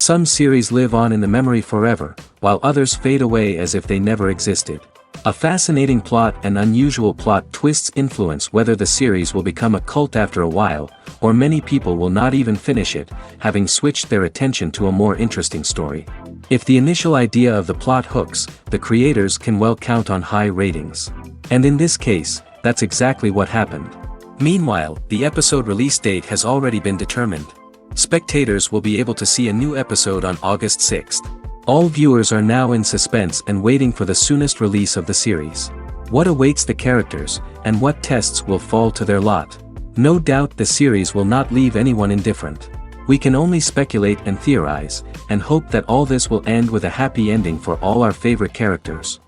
Some series live on in the memory forever, while others fade away as if they never existed. A fascinating plot and unusual plot twists influence whether the series will become a cult after a while, or many people will not even finish it, having switched their attention to a more interesting story. If the initial idea of the plot hooks, the creators can well count on high ratings. And in this case, that's exactly what happened. Meanwhile, the episode release date has already been determined. Spectators will be able to see a new episode on August 6th. All viewers are now in suspense and waiting for the soonest release of the series. What awaits the characters, and what tests will fall to their lot? No doubt the series will not leave anyone indifferent. We can only speculate and theorize, and hope that all this will end with a happy ending for all our favorite characters.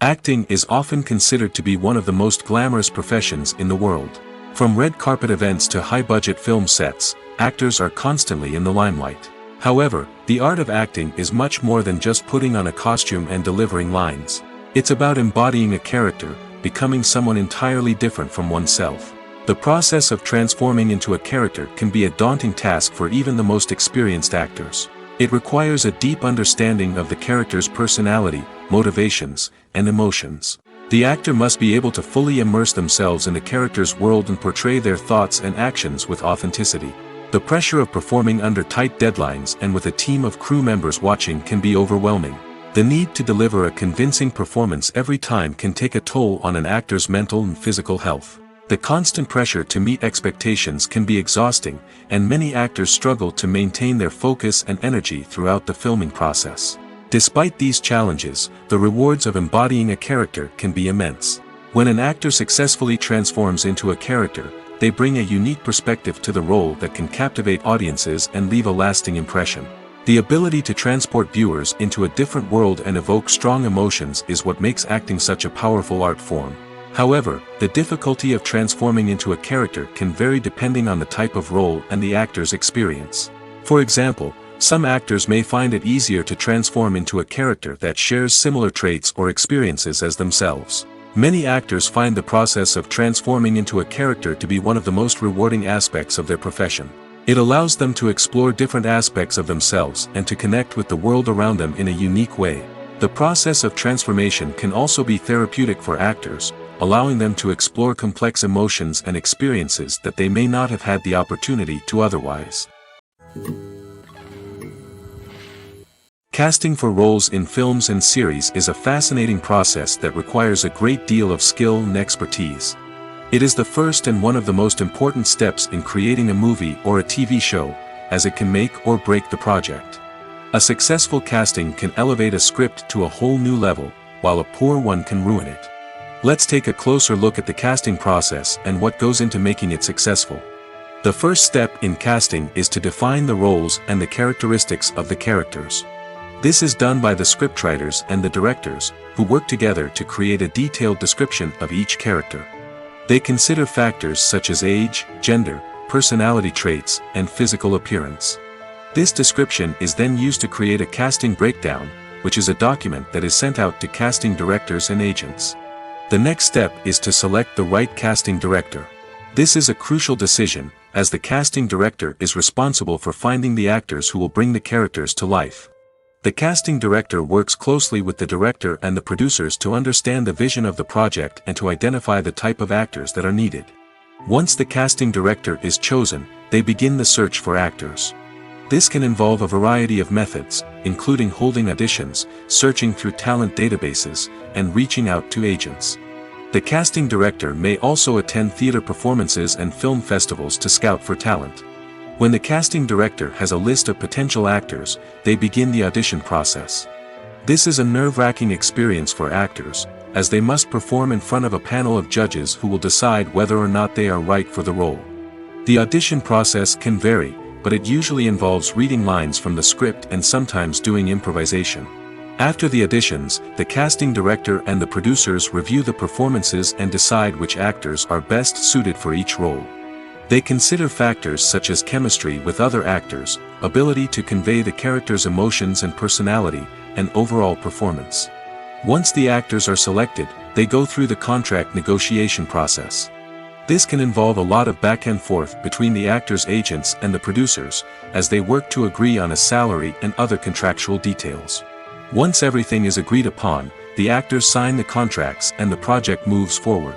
Acting is often considered to be one of the most glamorous professions in the world. From red carpet events to high-budget film sets, actors are constantly in the limelight. However, the art of acting is much more than just putting on a costume and delivering lines. It's about embodying a character, becoming someone entirely different from oneself. The process of transforming into a character can be a daunting task for even the most experienced actors. It requires a deep understanding of the character's personality, motivations, and emotions. The actor must be able to fully immerse themselves in the character's world and portray their thoughts and actions with authenticity. The pressure of performing under tight deadlines and with a team of crew members watching can be overwhelming. The need to deliver a convincing performance every time can take a toll on an actor's mental and physical health. The constant pressure to meet expectations can be exhausting, and many actors struggle to maintain their focus and energy throughout the filming process. Despite these challenges, the rewards of embodying a character can be immense. When an actor successfully transforms into a character, they bring a unique perspective to the role that can captivate audiences and leave a lasting impression. The ability to transport viewers into a different world and evoke strong emotions is what makes acting such a powerful art form. However, the difficulty of transforming into a character can vary depending on the type of role and the actor's experience. For example, some actors may find it easier to transform into a character that shares similar traits or experiences as themselves. Many actors find the process of transforming into a character to be one of the most rewarding aspects of their profession. It allows them to explore different aspects of themselves and to connect with the world around them in a unique way. The process of transformation can also be therapeutic for actors, allowing them to explore complex emotions and experiences that they may not have had the opportunity to otherwise. Casting for roles in films and series is a fascinating process that requires a great deal of skill and expertise. It is the first and one of the most important steps in creating a movie or a TV show, as it can make or break the project. A successful casting can elevate a script to a whole new level, while a poor one can ruin it. Let's take a closer look at the casting process and what goes into making it successful. The first step in casting is to define the roles and the characteristics of the characters. This is done by the scriptwriters and the directors, who work together to create a detailed description of each character. They consider factors such as age, gender, personality traits, and physical appearance. This description is then used to create a casting breakdown, which is a document that is sent out to casting directors and agents. The next step is to select the right casting director. This is a crucial decision, as the casting director is responsible for finding the actors who will bring the characters to life. The casting director works closely with the director and the producers to understand the vision of the project and to identify the type of actors that are needed. Once the casting director is chosen, they begin the search for actors. This can involve a variety of methods, including holding auditions, searching through talent databases, and reaching out to agents. The casting director may also attend theater performances and film festivals to scout for talent. When the casting director has a list of potential actors, they begin the audition process. This is a nerve-wracking experience for actors, as they must perform in front of a panel of judges who will decide whether or not they are right for the role. The audition process can vary, but it usually involves reading lines from the script and sometimes doing improvisation. After the auditions, the casting director and the producers review the performances and decide which actors are best suited for each role. They consider factors such as chemistry with other actors, ability to convey the character's emotions and personality, and overall performance. Once the actors are selected, they go through the contract negotiation process. This can involve a lot of back and forth between the actors' agents and the producers, as they work to agree on a salary and other contractual details. Once everything is agreed upon, the actors sign the contracts and the project moves forward.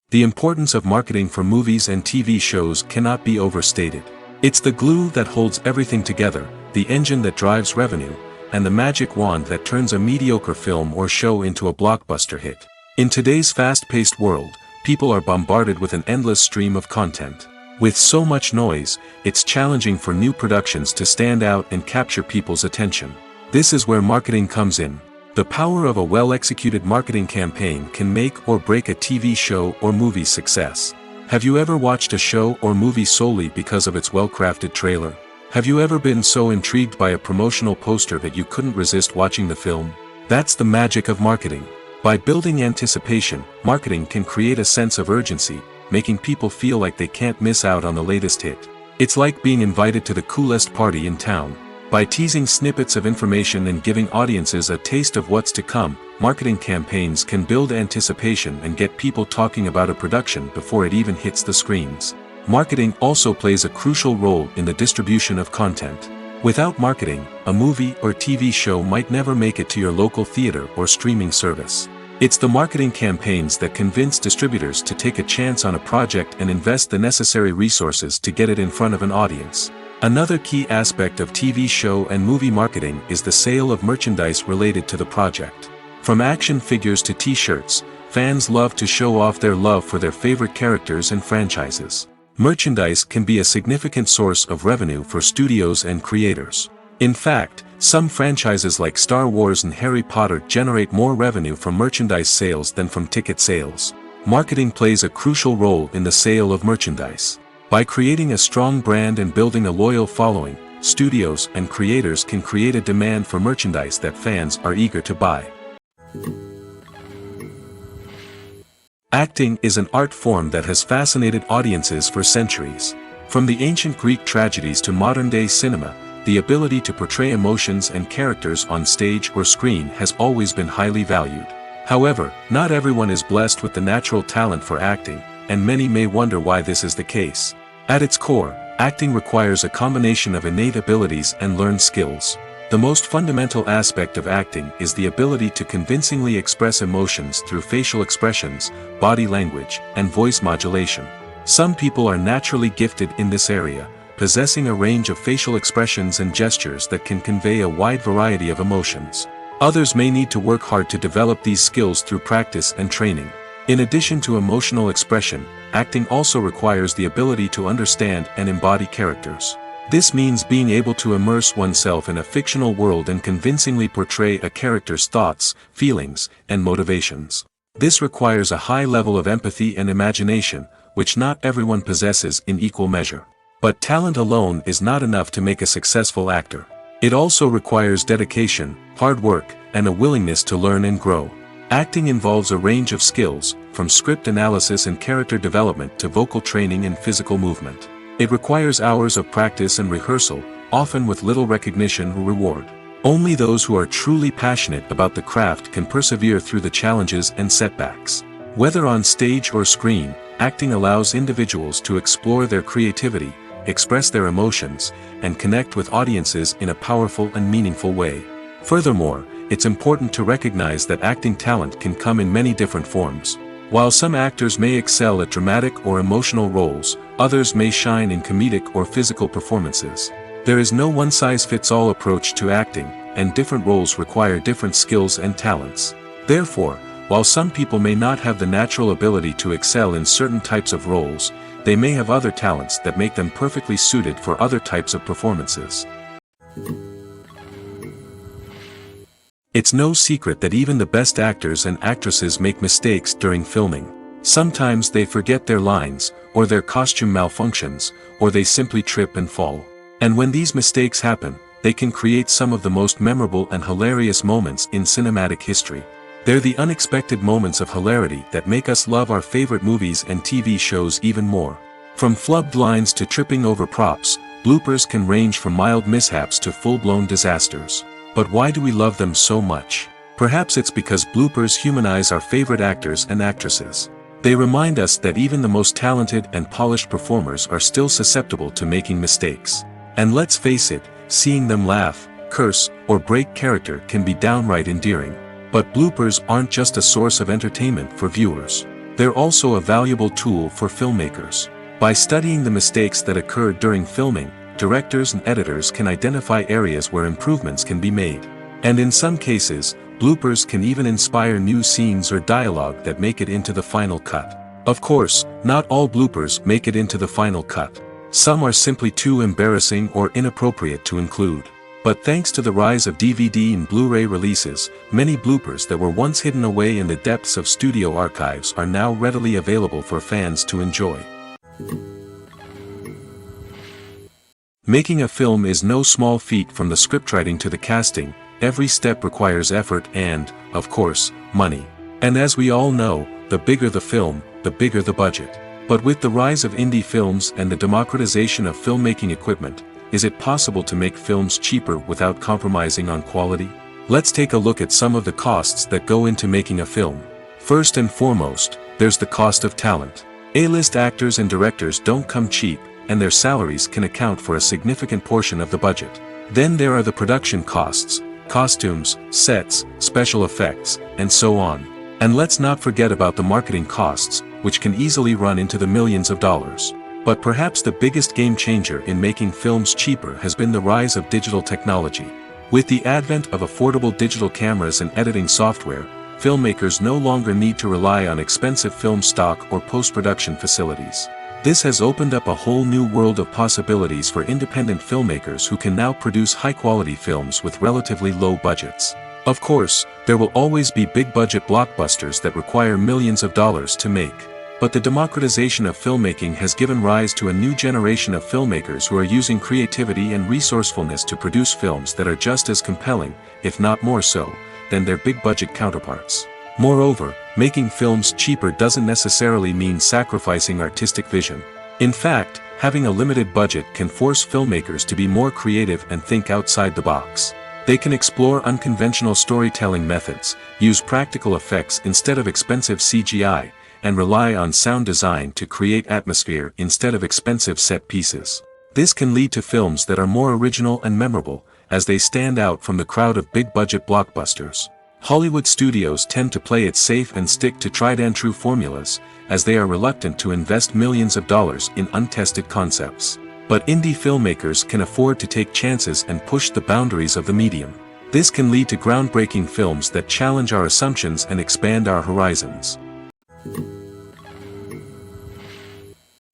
The importance of marketing for movies and TV shows cannot be overstated. It's the glue that holds everything together, the engine that drives revenue, and the magic wand that turns a mediocre film or show into a blockbuster hit. In today's fast-paced world, people are bombarded with an endless stream of content. With so much noise, it's challenging for new productions to stand out and capture people's attention. This is where marketing comes in. The power of a well-executed marketing campaign can make or break a TV show or movie's success. Have you ever watched a show or movie solely because of its well-crafted trailer? Have you ever been so intrigued by a promotional poster that you couldn't resist watching the film? That's the magic of marketing. By building anticipation, marketing can create a sense of urgency, making people feel like they can't miss out on the latest hit. It's like being invited to the coolest party in town. By teasing snippets of information and giving audiences a taste of what's to come, marketing campaigns can build anticipation and get people talking about a production before it even hits the screens. Marketing also plays a crucial role in the distribution of content. Without marketing, a movie or TV show might never make it to your local theater or streaming service. It's the marketing campaigns that convince distributors to take a chance on a project and invest the necessary resources to get it in front of an audience. Another key aspect of TV show and movie marketing is the sale of merchandise related to the project. From action figures to t-shirts, fans love to show off their love for their favorite characters and franchises. Merchandise can be a significant source of revenue for studios and creators. In fact, some franchises like Star Wars and Harry Potter generate more revenue from merchandise sales than from ticket sales. Marketing plays a crucial role in the sale of merchandise. By creating a strong brand and building a loyal following, studios and creators can create a demand for merchandise that fans are eager to buy. Acting is an art form that has fascinated audiences for centuries. From the ancient Greek tragedies to modern-day cinema, the ability to portray emotions and characters on stage or screen has always been highly valued. However, not everyone is blessed with the natural talent for acting, and many may wonder why this is the case. At its core, acting requires a combination of innate abilities and learned skills. The most fundamental aspect of acting is the ability to convincingly express emotions through facial expressions, body language, and voice modulation. Some people are naturally gifted in this area, possessing a range of facial expressions and gestures that can convey a wide variety of emotions. Others may need to work hard to develop these skills through practice and training. In addition to emotional expression, acting also requires the ability to understand and embody characters. This means being able to immerse oneself in a fictional world and convincingly portray a character's thoughts, feelings, and motivations. This requires a high level of empathy and imagination, which not everyone possesses in equal measure. But talent alone is not enough to make a successful actor. It also requires dedication, hard work, and a willingness to learn and grow. Acting involves a range of skills, from script analysis and character development to vocal training and physical movement. It requires hours of practice and rehearsal, often with little recognition or reward. Only those who are truly passionate about the craft can persevere through the challenges and setbacks. Whether on stage or screen, acting allows individuals to explore their creativity, express their emotions, and connect with audiences in a powerful and meaningful way. Furthermore, it's important to recognize that acting talent can come in many different forms. While some actors may excel at dramatic or emotional roles, others may shine in comedic or physical performances. There is no one-size-fits-all approach to acting, and different roles require different skills and talents. Therefore, while some people may not have the natural ability to excel in certain types of roles, they may have other talents that make them perfectly suited for other types of performances. It's no secret that even the best actors and actresses make mistakes during filming. Sometimes they forget their lines, or their costume malfunctions, or they simply trip and fall. And when these mistakes happen, they can create some of the most memorable and hilarious moments in cinematic history. They're the unexpected moments of hilarity that make us love our favorite movies and TV shows even more. From flubbed lines to tripping over props, bloopers can range from mild mishaps to full-blown disasters. But why do we love them so much? Perhaps it's because bloopers humanize our favorite actors and actresses. They remind us that even the most talented and polished performers are still susceptible to making mistakes. And let's face it, seeing them laugh, curse, or break character can be downright endearing. But bloopers aren't just a source of entertainment for viewers. They're also a valuable tool for filmmakers. By studying the mistakes that occurred during filming, directors and editors can identify areas where improvements can be made. And in some cases, bloopers can even inspire new scenes or dialogue that make it into the final cut. Of course, not all bloopers make it into the final cut. Some are simply too embarrassing or inappropriate to include. But thanks to the rise of DVD and Blu-ray releases, many bloopers that were once hidden away in the depths of studio archives are now readily available for fans to enjoy. Making a film is no small feat. From the scriptwriting to the casting, every step requires effort and, of course, money. And as we all know, the bigger the film, the bigger the budget. But with the rise of indie films and the democratization of filmmaking equipment, is it possible to make films cheaper without compromising on quality? Let's take a look at some of the costs that go into making a film. First and foremost, there's the cost of talent. A-list actors and directors don't come cheap, and their salaries can account for a significant portion of the budget. Then there are the production costs, costumes, sets, special effects, and so on. And let's not forget about the marketing costs, which can easily run into the millions of dollars. But perhaps the biggest game changer in making films cheaper has been the rise of digital technology. With the advent of affordable digital cameras and editing software, filmmakers no longer need to rely on expensive film stock or post-production facilities. This has opened up a whole new world of possibilities for independent filmmakers who can now produce high-quality films with relatively low budgets. Of course, there will always be big-budget blockbusters that require millions of dollars to make. But the democratization of filmmaking has given rise to a new generation of filmmakers who are using creativity and resourcefulness to produce films that are just as compelling, if not more so, than their big-budget counterparts. Moreover, making films cheaper doesn't necessarily mean sacrificing artistic vision. In fact, having a limited budget can force filmmakers to be more creative and think outside the box. They can explore unconventional storytelling methods, use practical effects instead of expensive CGI, and rely on sound design to create atmosphere instead of expensive set pieces. This can lead to films that are more original and memorable, as they stand out from the crowd of big-budget blockbusters. Hollywood studios tend to play it safe and stick to tried-and-true formulas, as they are reluctant to invest millions of dollars in untested concepts. But indie filmmakers can afford to take chances and push the boundaries of the medium. This can lead to groundbreaking films that challenge our assumptions and expand our horizons.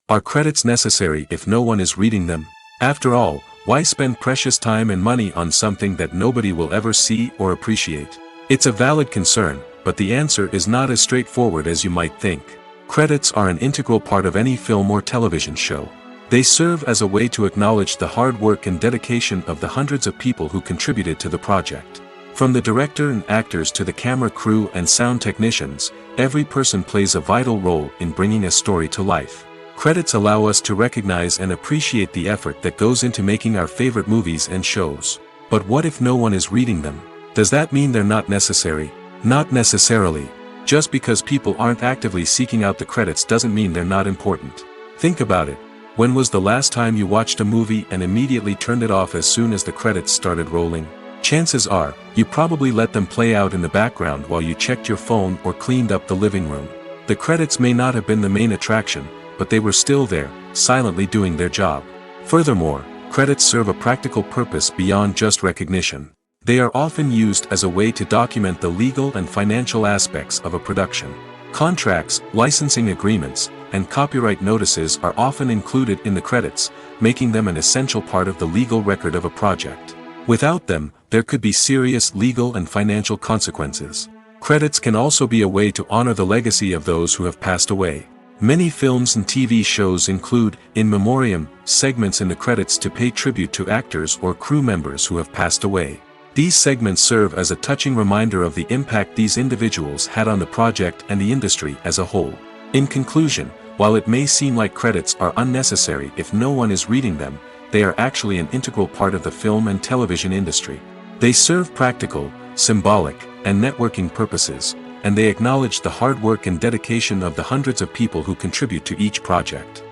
Are credits necessary if no one is reading them? After all, why spend precious time and money on something that nobody will ever see or appreciate? It's a valid concern, but the answer is not as straightforward as you might think. Credits are an integral part of any film or television show. They serve as a way to acknowledge the hard work and dedication of the hundreds of people who contributed to the project. From the director and actors to the camera crew and sound technicians, every person plays a vital role in bringing a story to life. Credits allow us to recognize and appreciate the effort that goes into making our favorite movies and shows. But what if no one is reading them? Does that mean they're not necessary? Not necessarily. Just because people aren't actively seeking out the credits doesn't mean they're not important. Think about it. When was the last time you watched a movie and immediately turned it off as soon as the credits started rolling? Chances are, you probably let them play out in the background while you checked your phone or cleaned up the living room. The credits may not have been the main attraction, but they were still there, silently doing their job. Furthermore, credits serve a practical purpose beyond just recognition. They are often used as a way to document the legal and financial aspects of a production. Contracts, licensing agreements, and copyright notices are often included in the credits, making them an essential part of the legal record of a project. Without them, there could be serious legal and financial consequences. Credits can also be a way to honor the legacy of those who have passed away. Many films and TV shows include, in memoriam, segments in the credits to pay tribute to actors or crew members who have passed away. These segments serve as a touching reminder of the impact these individuals had on the project and the industry as a whole. In conclusion, while it may seem like credits are unnecessary if no one is reading them, they are actually an integral part of the film and television industry. They serve practical, symbolic, and networking purposes, and they acknowledge the hard work and dedication of the hundreds of people who contribute to each project.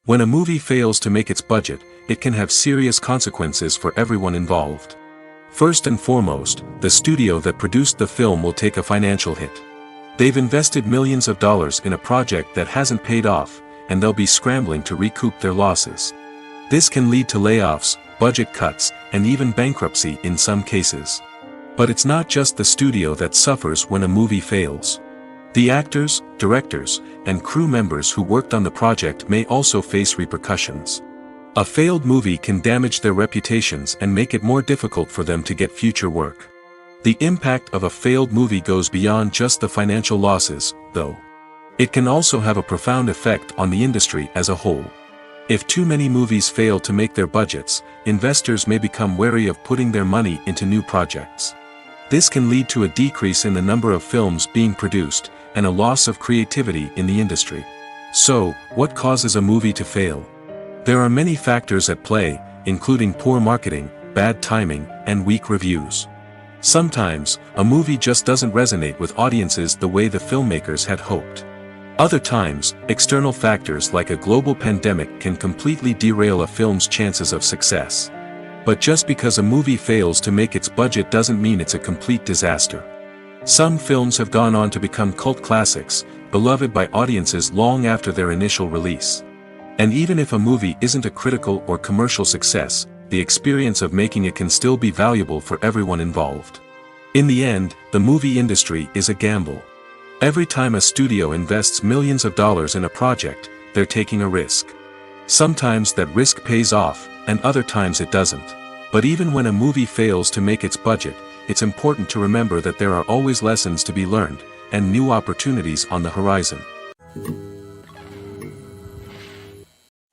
When a movie fails to make its budget, it can have serious consequences for everyone involved. First and foremost, the studio that produced the film will take a financial hit. They've invested millions of dollars in a project that hasn't paid off, and they'll be scrambling to recoup their losses. This can lead to layoffs, budget cuts, and even bankruptcy in some cases. But it's not just the studio that suffers when a movie fails. The actors, directors, and crew members who worked on the project may also face repercussions. A failed movie can damage their reputations and make it more difficult for them to get future work. The impact of a failed movie goes beyond just the financial losses, though. It can also have a profound effect on the industry as a whole. If too many movies fail to make their budgets, investors may become wary of putting their money into new projects. This can lead to a decrease in the number of films being produced, and a loss of creativity in the industry. So, what causes a movie to fail? There are many factors at play, including poor marketing, bad timing, and weak reviews. Sometimes, a movie just doesn't resonate with audiences the way the filmmakers had hoped. Other times, external factors like a global pandemic can completely derail a film's chances of success. But just because a movie fails to make its budget doesn't mean it's a complete disaster. Some films have gone on to become cult classics, beloved by audiences long after their initial release. And even if a movie isn't a critical or commercial success, the experience of making it can still be valuable for everyone involved. In the end, the movie industry is a gamble. Every time a studio invests millions of dollars in a project, they're taking a risk. Sometimes that risk pays off, and other times it doesn't. But even when a movie fails to make its budget, it's important to remember that there are always lessons to be learned, and new opportunities on the horizon.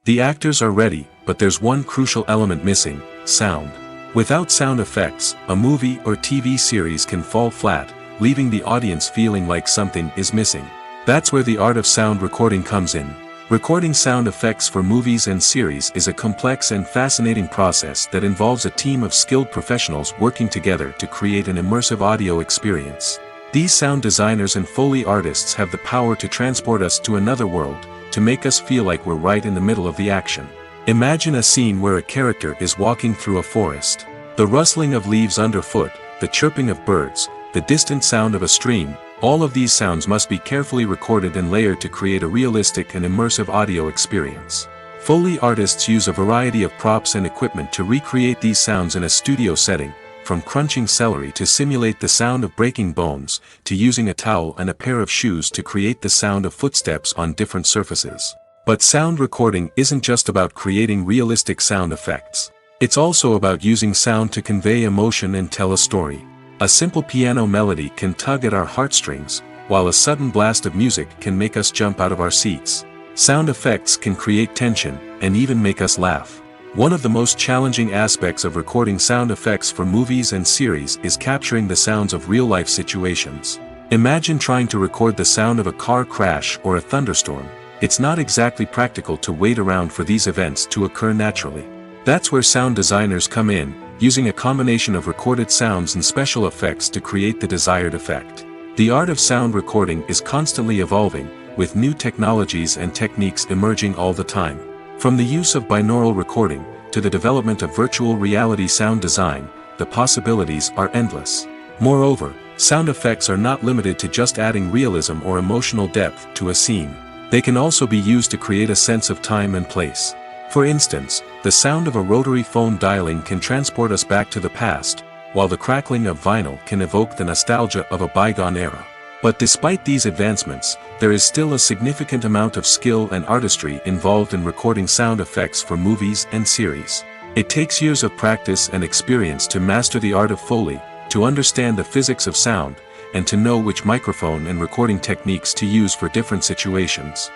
The actors are ready, but there's one crucial element missing: sound. Without sound effects, a movie or TV series can fall flat, leaving the audience feeling like something is missing. That's where the art of sound recording comes in. Recording sound effects for movies and series is a complex and fascinating process that involves a team of skilled professionals working together to create an immersive audio experience. These sound designers and Foley artists have the power to transport us to another world, to make us feel like we're right in the middle of the action. Imagine a scene where a character is walking through a forest. The rustling of leaves underfoot, the chirping of birds, the distant sound of a stream, all of these sounds must be carefully recorded and layered to create a realistic and immersive audio experience. Foley artists use a variety of props and equipment to recreate these sounds in a studio setting, from crunching celery to simulate the sound of breaking bones, to using a towel and a pair of shoes to create the sound of footsteps on different surfaces. But sound recording isn't just about creating realistic sound effects. It's also about using sound to convey emotion and tell a story. A simple piano melody can tug at our heartstrings, while a sudden blast of music can make us jump out of our seats. Sound effects can create tension, and even make us laugh. One of the most challenging aspects of recording sound effects for movies and series is capturing the sounds of real-life situations. Imagine trying to record the sound of a car crash or a thunderstorm. It's not exactly practical to wait around for these events to occur naturally. That's where sound designers come in, using a combination of recorded sounds and special effects to create the desired effect. The art of sound recording is constantly evolving, with new technologies and techniques emerging all the time. From the use of binaural recording, to the development of virtual reality sound design, the possibilities are endless. Moreover, sound effects are not limited to just adding realism or emotional depth to a scene. They can also be used to create a sense of time and place. For instance, the sound of a rotary phone dialing can transport us back to the past, while the crackling of vinyl can evoke the nostalgia of a bygone era. But despite these advancements, there is still a significant amount of skill and artistry involved in recording sound effects for movies and series. It takes years of practice and experience to master the art of Foley, to understand the physics of sound, and to know which microphone and recording techniques to use for different situations.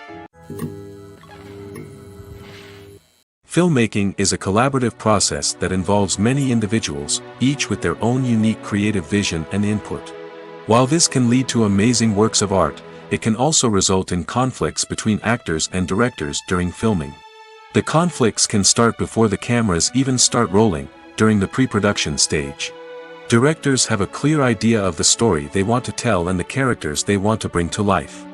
Filmmaking is a collaborative process that involves many individuals, each with their own unique creative vision and input. While this can lead to amazing works of art, it can also result in conflicts between actors and directors during filming. The conflicts can start before the cameras even start rolling, during the pre-production stage. Directors have a clear idea of the story they want to tell and the characters they want to bring to life.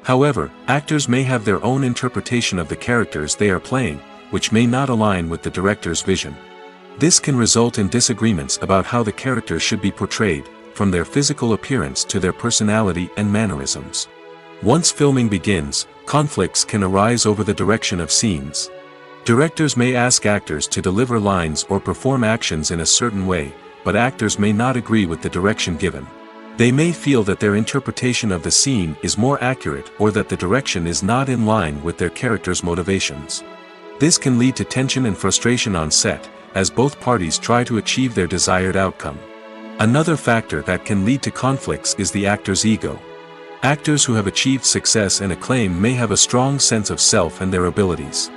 However, actors may have their own interpretation of the characters they are playing, which may not align with the director's vision. This can result in disagreements about how the characters should be portrayed, from their physical appearance to their personality and mannerisms. Once filming begins, conflicts can arise over the direction of scenes. Directors may ask actors to deliver lines or perform actions in a certain way, but actors may not agree with the direction given. They may feel that their interpretation of the scene is more accurate or that the direction is not in line with their character's motivations. This can lead to tension and frustration on set, as both parties try to achieve their desired outcome. Another factor that can lead to conflicts is the actor's ego. Actors who have achieved success and acclaim may have a strong sense of self and their abilities.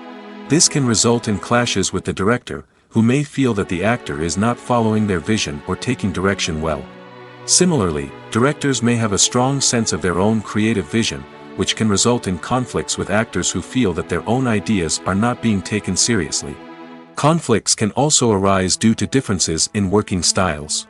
This can result in clashes with the director, who may feel that the actor is not following their vision or taking direction well. Similarly, directors may have a strong sense of their own creative vision, which can result in conflicts with actors who feel that their own ideas are not being taken seriously. Conflicts can also arise due to differences in working styles.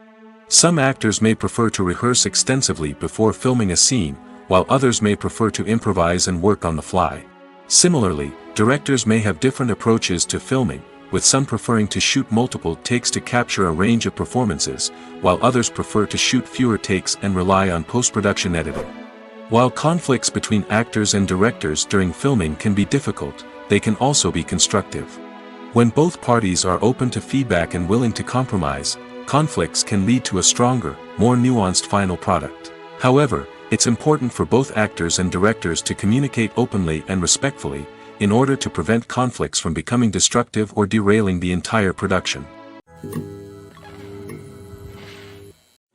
Some actors may prefer to rehearse extensively before filming a scene, while others may prefer to improvise and work on the fly. Similarly, directors may have different approaches to filming, with some preferring to shoot multiple takes to capture a range of performances, while others prefer to shoot fewer takes and rely on post-production editing. While conflicts between actors and directors during filming can be difficult, they can also be constructive. When both parties are open to feedback and willing to compromise, conflicts can lead to a stronger, more nuanced final product. However, it's important for both actors and directors to communicate openly and respectfully, in order to prevent conflicts from becoming destructive or derailing the entire production.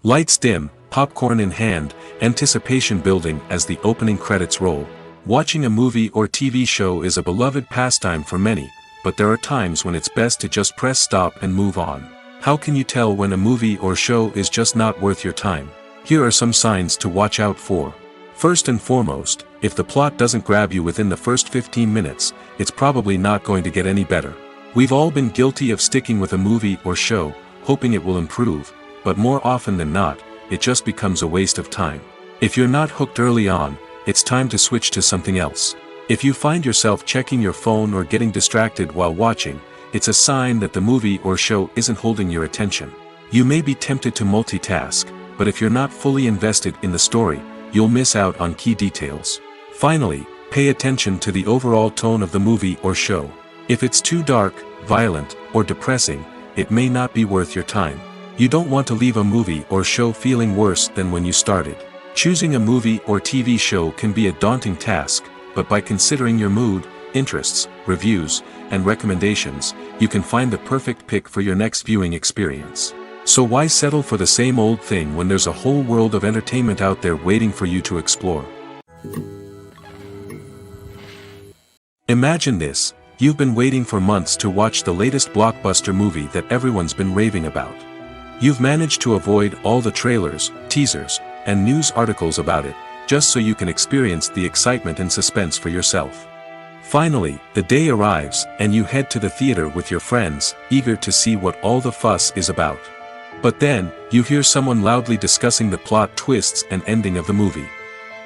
Lights dim, popcorn in hand, anticipation building as the opening credits roll. Watching a movie or TV show is a beloved pastime for many, but there are times when it's best to just press stop and move on. How can you tell when a movie or show is just not worth your time? Here are some signs to watch out for. First and foremost, if the plot doesn't grab you within the first 15 minutes, it's probably not going to get any better. We've all been guilty of sticking with a movie or show, hoping it will improve, but more often than not, it just becomes a waste of time. If you're not hooked early on, it's time to switch to something else. If you find yourself checking your phone or getting distracted while watching, it's a sign that the movie or show isn't holding your attention. You may be tempted to multitask, but if you're not fully invested in the story, you'll miss out on key details. Finally, pay attention to the overall tone of the movie or show. If it's too dark, violent, or depressing, it may not be worth your time. You don't want to leave a movie or show feeling worse than when you started. Choosing a movie or TV show can be a daunting task, but by considering your mood, interests, reviews, and recommendations, you can find the perfect pick for your next viewing experience. So why settle for the same old thing when there's a whole world of entertainment out there waiting for you to explore? Imagine this: you've been waiting for months to watch the latest blockbuster movie that everyone's been raving about. You've managed to avoid all the trailers, teasers, and news articles about it, just so you can experience the excitement and suspense for yourself. Finally, the day arrives, and you head to the theater with your friends, eager to see what all the fuss is about. But then, you hear someone loudly discussing the plot twists and ending of the movie.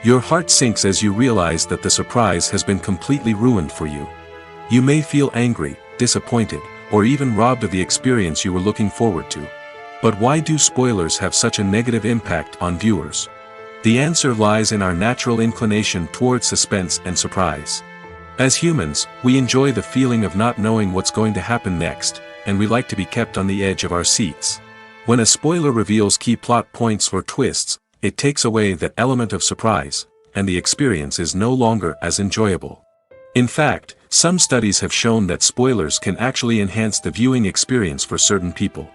Your heart sinks as you realize that the surprise has been completely ruined for you. You may feel angry, disappointed, or even robbed of the experience you were looking forward to. But why do spoilers have such a negative impact on viewers? The answer lies in our natural inclination towards suspense and surprise. As humans, we enjoy the feeling of not knowing what's going to happen next, and we like to be kept on the edge of our seats. When a spoiler reveals key plot points or twists, it takes away that element of surprise, and the experience is no longer as enjoyable. In fact, some studies have shown that spoilers can actually enhance the viewing experience for certain people.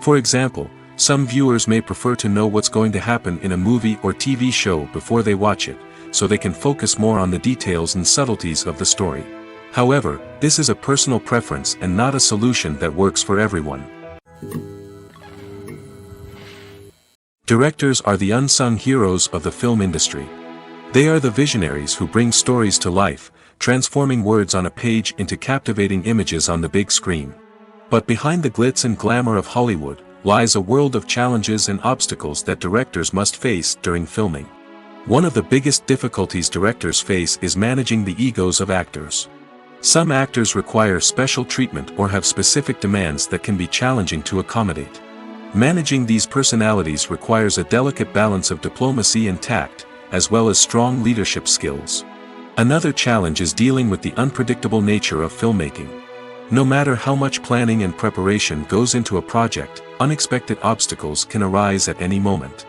For example, some viewers may prefer to know what's going to happen in a movie or TV show before they watch it, so they can focus more on the details and subtleties of the story. However, this is a personal preference and not a solution that works for everyone. Directors are the unsung heroes of the film industry. They are the visionaries who bring stories to life, transforming words on a page into captivating images on the big screen. But behind the glitz and glamour of Hollywood lies a world of challenges and obstacles that directors must face during filming. One of the biggest difficulties directors face is managing the egos of actors. Some actors require special treatment or have specific demands that can be challenging to accommodate. Managing these personalities requires a delicate balance of diplomacy and tact, as well as strong leadership skills. Another challenge is dealing with the unpredictable nature of filmmaking. No matter how much planning and preparation goes into a project, unexpected obstacles can arise at any moment.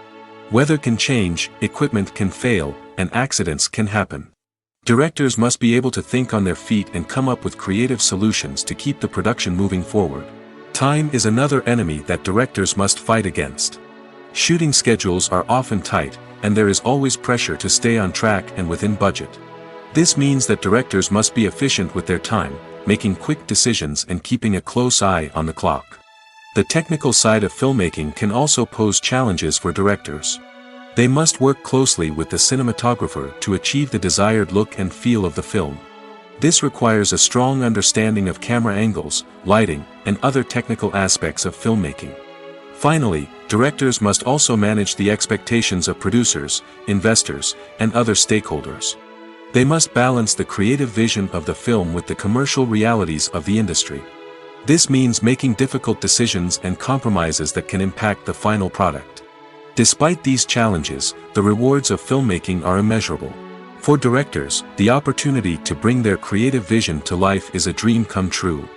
Weather can change, equipment can fail, and accidents can happen. Directors must be able to think on their feet and come up with creative solutions to keep the production moving forward. Time is another enemy that directors must fight against. Shooting schedules are often tight, and there is always pressure to stay on track and within budget. This means that directors must be efficient with their time, making quick decisions and keeping a close eye on the clock. The technical side of filmmaking can also pose challenges for directors. They must work closely with the cinematographer to achieve the desired look and feel of the film. This requires a strong understanding of camera angles, lighting, and other technical aspects of filmmaking. Finally, directors must also manage the expectations of producers, investors, and other stakeholders. They must balance the creative vision of the film with the commercial realities of the industry. This means making difficult decisions and compromises that can impact the final product. Despite these challenges, the rewards of filmmaking are immeasurable. For directors, the opportunity to bring their creative vision to life is a dream come true.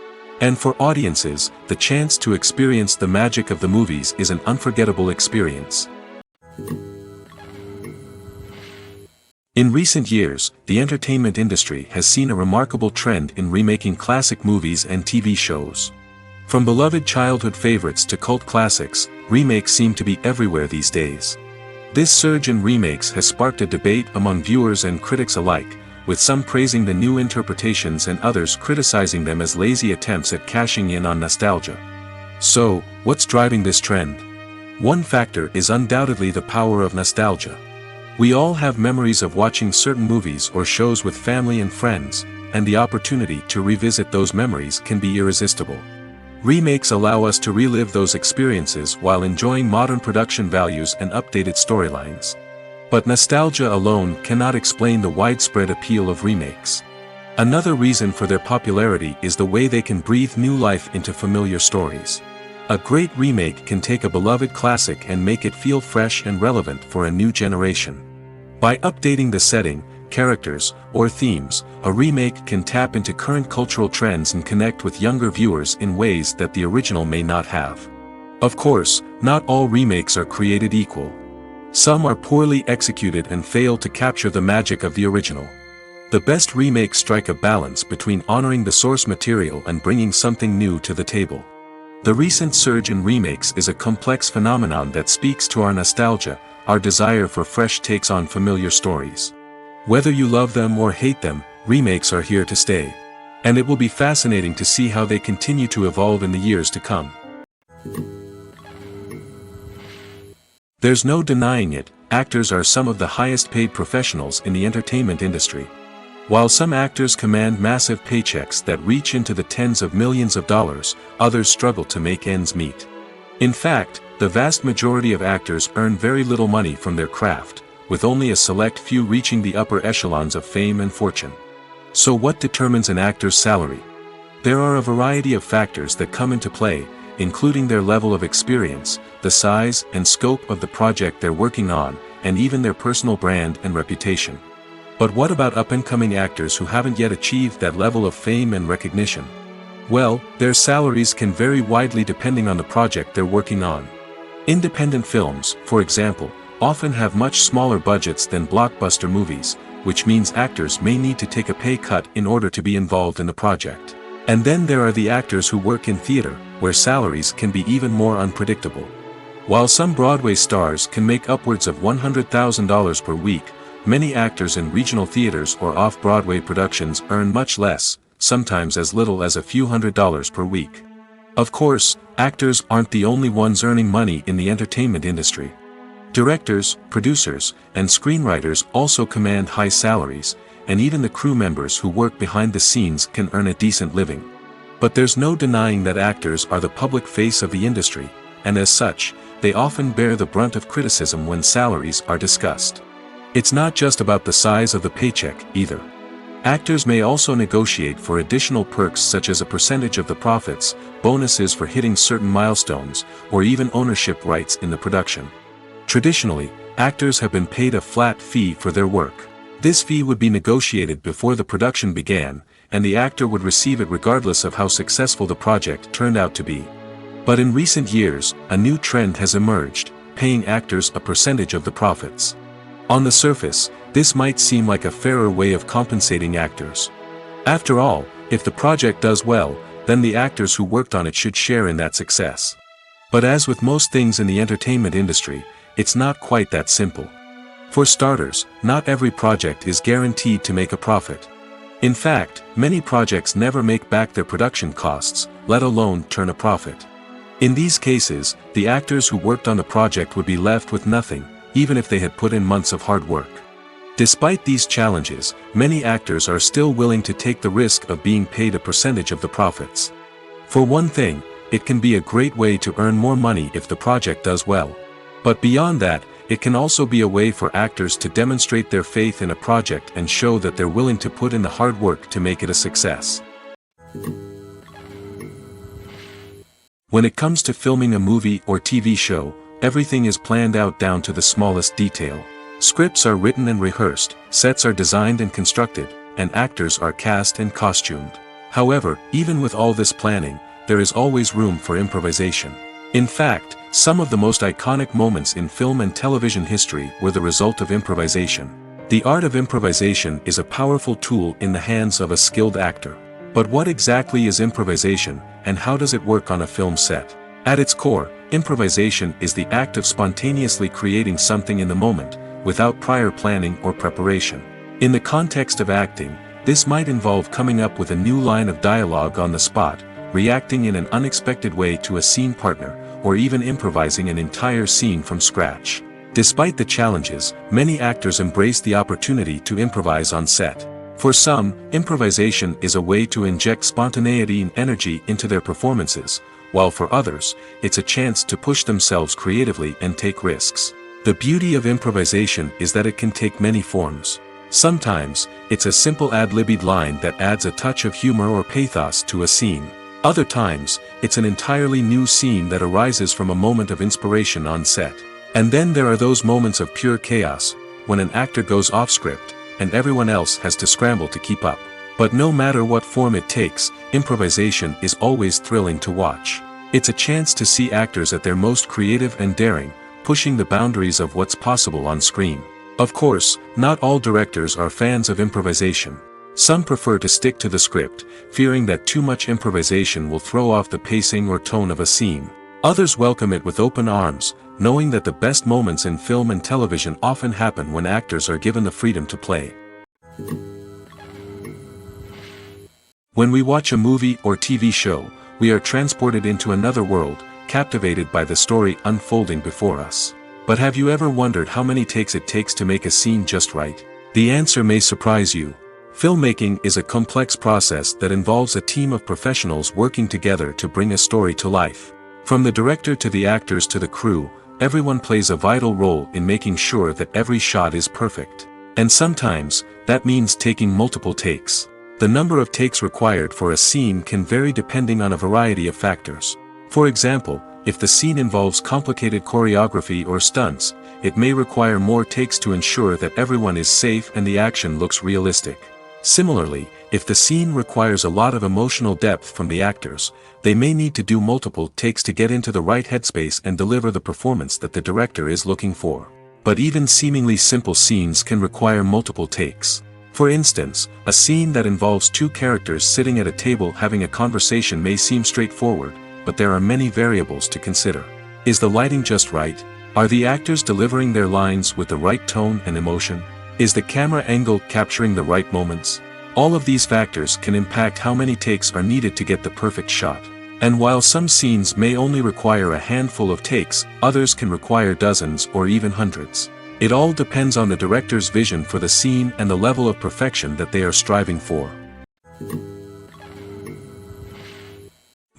And for audiences, the chance to experience the magic of the movies is an unforgettable experience. In recent years, the entertainment industry has seen a remarkable trend in remaking classic movies and TV shows. From beloved childhood favorites to cult classics, remakes seem to be everywhere these days. This surge in remakes has sparked a debate among viewers and critics alike, with some praising the new interpretations and others criticizing them as lazy attempts at cashing in on nostalgia. So, what's driving this trend? One factor is undoubtedly the power of nostalgia. We all have memories of watching certain movies or shows with family and friends, and the opportunity to revisit those memories can be irresistible. Remakes allow us to relive those experiences while enjoying modern production values and updated storylines. But nostalgia alone cannot explain the widespread appeal of remakes. Another reason for their popularity is the way they can breathe new life into familiar stories. A great remake can take a beloved classic and make it feel fresh and relevant for a new generation. By updating the setting, characters, or themes, a remake can tap into current cultural trends and connect with younger viewers in ways that the original may not have. Of course, not all remakes are created equal. Some are poorly executed and fail to capture the magic of the original. The best remakes strike a balance between honoring the source material and bringing something new to the table. The recent surge in remakes is a complex phenomenon that speaks to our nostalgia, our desire for fresh takes on familiar stories. Whether you love them or hate them, remakes are here to stay. And it will be fascinating to see how they continue to evolve in the years to come. There's no denying it, actors are some of the highest paid professionals in the entertainment industry. While some actors command massive paychecks that reach into the tens of millions of dollars, others struggle to make ends meet. In fact, the vast majority of actors earn very little money from their craft, with only a select few reaching the upper echelons of fame and fortune. So what determines an actor's salary? There are a variety of factors that come into play, including their level of experience, the size and scope of the project they're working on, and even their personal brand and reputation. But what about up-and-coming actors who haven't yet achieved that level of fame and recognition? Well, their salaries can vary widely depending on the project they're working on. Independent films, for example, often have much smaller budgets than blockbuster movies, which means actors may need to take a pay cut in order to be involved in the project. And then there are the actors who work in theater, where salaries can be even more unpredictable. While some Broadway stars can make upwards of $100,000 per week, many actors in regional theaters or off-Broadway productions earn much less, sometimes as little as a few $100s per week. Of course, actors aren't the only ones earning money in the entertainment industry. Directors, producers, and screenwriters also command high salaries, and even the crew members who work behind the scenes can earn a decent living. But there's no denying that actors are the public face of the industry, and as such, they often bear the brunt of criticism when salaries are discussed. It's not just about the size of the paycheck, either. Actors may also negotiate for additional perks such as a percentage of the profits, bonuses for hitting certain milestones, or even ownership rights in the production. Traditionally, actors have been paid a flat fee for their work. This fee would be negotiated before the production began, and the actor would receive it regardless of how successful the project turned out to be. But in recent years, a new trend has emerged, paying actors a percentage of the profits. On the surface, this might seem like a fairer way of compensating actors. After all, if the project does well, then the actors who worked on it should share in that success. But as with most things in the entertainment industry, it's not quite that simple. For starters, not every project is guaranteed to make a profit. In fact, many projects never make back their production costs, let alone turn a profit. In these cases, the actors who worked on the project would be left with nothing, even if they had put in months of hard work. Despite these challenges, many actors are still willing to take the risk of being paid a percentage of the profits. For one thing, it can be a great way to earn more money if the project does well. But beyond that, it can also be a way for actors to demonstrate their faith in a project and show that they're willing to put in the hard work to make it a success. When it comes to filming a movie or TV show, everything is planned out down to the smallest detail. Scripts are written and rehearsed, sets are designed and constructed, and actors are cast and costumed. However, even with all this planning, there is always room for improvisation. In fact, some of the most iconic moments in film and television history were the result of improvisation. The art of improvisation is a powerful tool in the hands of a skilled actor. But what exactly is improvisation, and how does it work on a film set? At its core, improvisation is the act of spontaneously creating something in the moment, without prior planning or preparation. In the context of acting, this might involve coming up with a new line of dialogue on the spot, reacting in an unexpected way to a scene partner, or even improvising an entire scene from scratch. Despite the challenges, many actors embrace the opportunity to improvise on set. For some, improvisation is a way to inject spontaneity and energy into their performances, while for others, it's a chance to push themselves creatively and take risks. The beauty of improvisation is that it can take many forms. Sometimes, it's a simple ad-libbed line that adds a touch of humor or pathos to a scene. Other times, it's an entirely new scene that arises from a moment of inspiration on set. And then there are those moments of pure chaos, when an actor goes off script, and everyone else has to scramble to keep up. But no matter what form it takes, improvisation is always thrilling to watch. It's a chance to see actors at their most creative and daring, pushing the boundaries of what's possible on screen. Of course, not all directors are fans of improvisation. Some prefer to stick to the script, fearing that too much improvisation will throw off the pacing or tone of a scene. Others welcome it with open arms, knowing that the best moments in film and television often happen when actors are given the freedom to play. When we watch a movie or TV show, we are transported into another world, captivated by the story unfolding before us. But have you ever wondered how many takes it takes to make a scene just right? The answer may surprise you. Filmmaking is a complex process that involves a team of professionals working together to bring a story to life. From the director to the actors to the crew, everyone plays a vital role in making sure that every shot is perfect. And sometimes, that means taking multiple takes. The number of takes required for a scene can vary depending on a variety of factors. For example, if the scene involves complicated choreography or stunts, it may require more takes to ensure that everyone is safe and the action looks realistic. Similarly, if the scene requires a lot of emotional depth from the actors, they may need to do multiple takes to get into the right headspace and deliver the performance that the director is looking for. But even seemingly simple scenes can require multiple takes. For instance, a scene that involves two characters sitting at a table having a conversation may seem straightforward, but there are many variables to consider. Is the lighting just right? Are the actors delivering their lines with the right tone and emotion? Is the camera angle capturing the right moments? All of these factors can impact how many takes are needed to get the perfect shot. And while some scenes may only require a handful of takes, others can require dozens or even hundreds. It all depends on the director's vision for the scene and the level of perfection that they are striving for.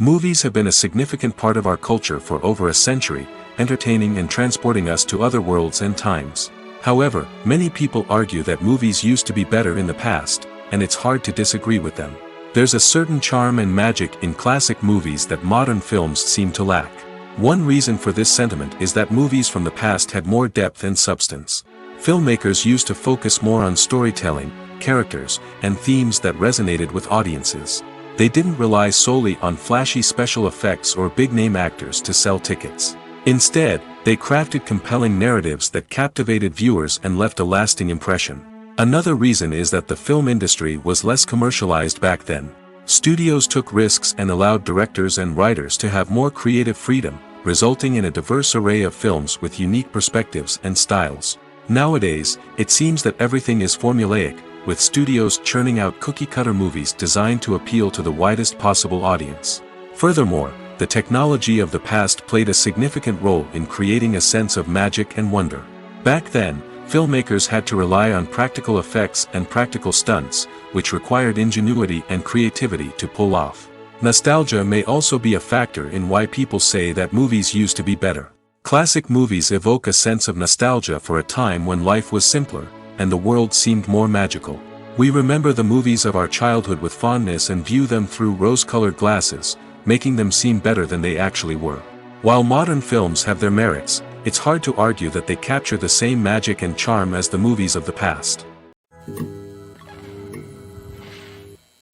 Movies have been a significant part of our culture for over a century, entertaining and transporting us to other worlds and times. However, many people argue that movies used to be better in the past, and it's hard to disagree with them. There's a certain charm and magic in classic movies that modern films seem to lack. One reason for this sentiment is that movies from the past had more depth and substance. Filmmakers used to focus more on storytelling, characters, and themes that resonated with audiences. They didn't rely solely on flashy special effects or big-name actors to sell tickets. Instead, they crafted compelling narratives that captivated viewers and left a lasting impression. Another reason is that the film industry was less commercialized back then. Studios took risks and allowed directors and writers to have more creative freedom, resulting in a diverse array of films with unique perspectives and styles. Nowadays, it seems that everything is formulaic, with studios churning out cookie-cutter movies designed to appeal to the widest possible audience. Furthermore, the technology of the past played a significant role in creating a sense of magic and wonder. Back then, filmmakers had to rely on practical effects and practical stunts, which required ingenuity and creativity to pull off. Nostalgia may also be a factor in why people say that movies used to be better. Classic movies evoke a sense of nostalgia for a time when life was simpler, and the world seemed more magical. We remember the movies of our childhood with fondness and view them through rose-colored glasses, making them seem better than they actually were. While modern films have their merits, it's hard to argue that they capture the same magic and charm as the movies of the past.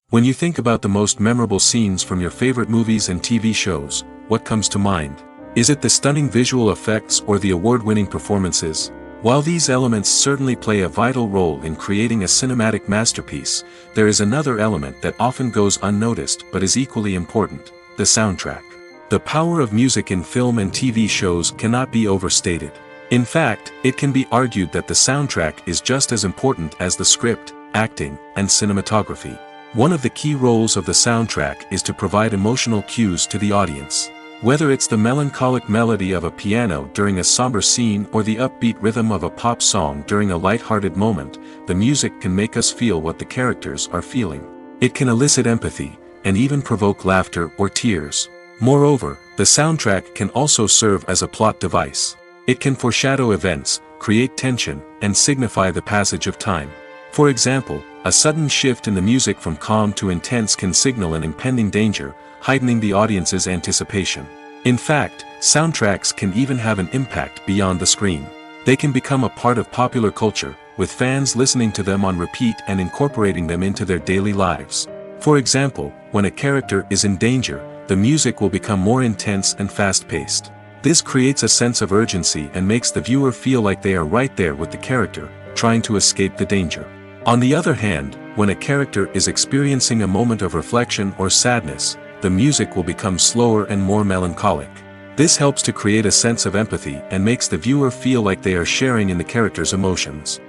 When you think about the most memorable scenes from your favorite movies and TV shows, what comes to mind? Is it the stunning visual effects or the award-winning performances? While these elements certainly play a vital role in creating a cinematic masterpiece, there is another element that often goes unnoticed but is equally important: the soundtrack. The power of music in film and TV shows cannot be overstated. In fact, it can be argued that the soundtrack is just as important as the script, acting, and cinematography. One of the key roles of the soundtrack is to provide emotional cues to the audience. Whether it's the melancholic melody of a piano during a somber scene or the upbeat rhythm of a pop song during a light-hearted moment, the music can make us feel what the characters are feeling. It can elicit empathy, and even provoke laughter or tears. Moreover, the soundtrack can also serve as a plot device. It can foreshadow events, create tension, and signify the passage of time. For example, a sudden shift in the music from calm to intense can signal an impending danger, heightening the audience's anticipation. In fact, soundtracks can even have an impact beyond the screen. They can become a part of popular culture, with fans listening to them on repeat and incorporating them into their daily lives. For example, when a character is in danger, the music will become more intense and fast-paced. This creates a sense of urgency and makes the viewer feel like they are right there with the character, trying to escape the danger. On the other hand, when a character is experiencing a moment of reflection or sadness, the music will become slower and more melancholic. This helps to create a sense of empathy and makes the viewer feel like they are sharing in the character's emotions.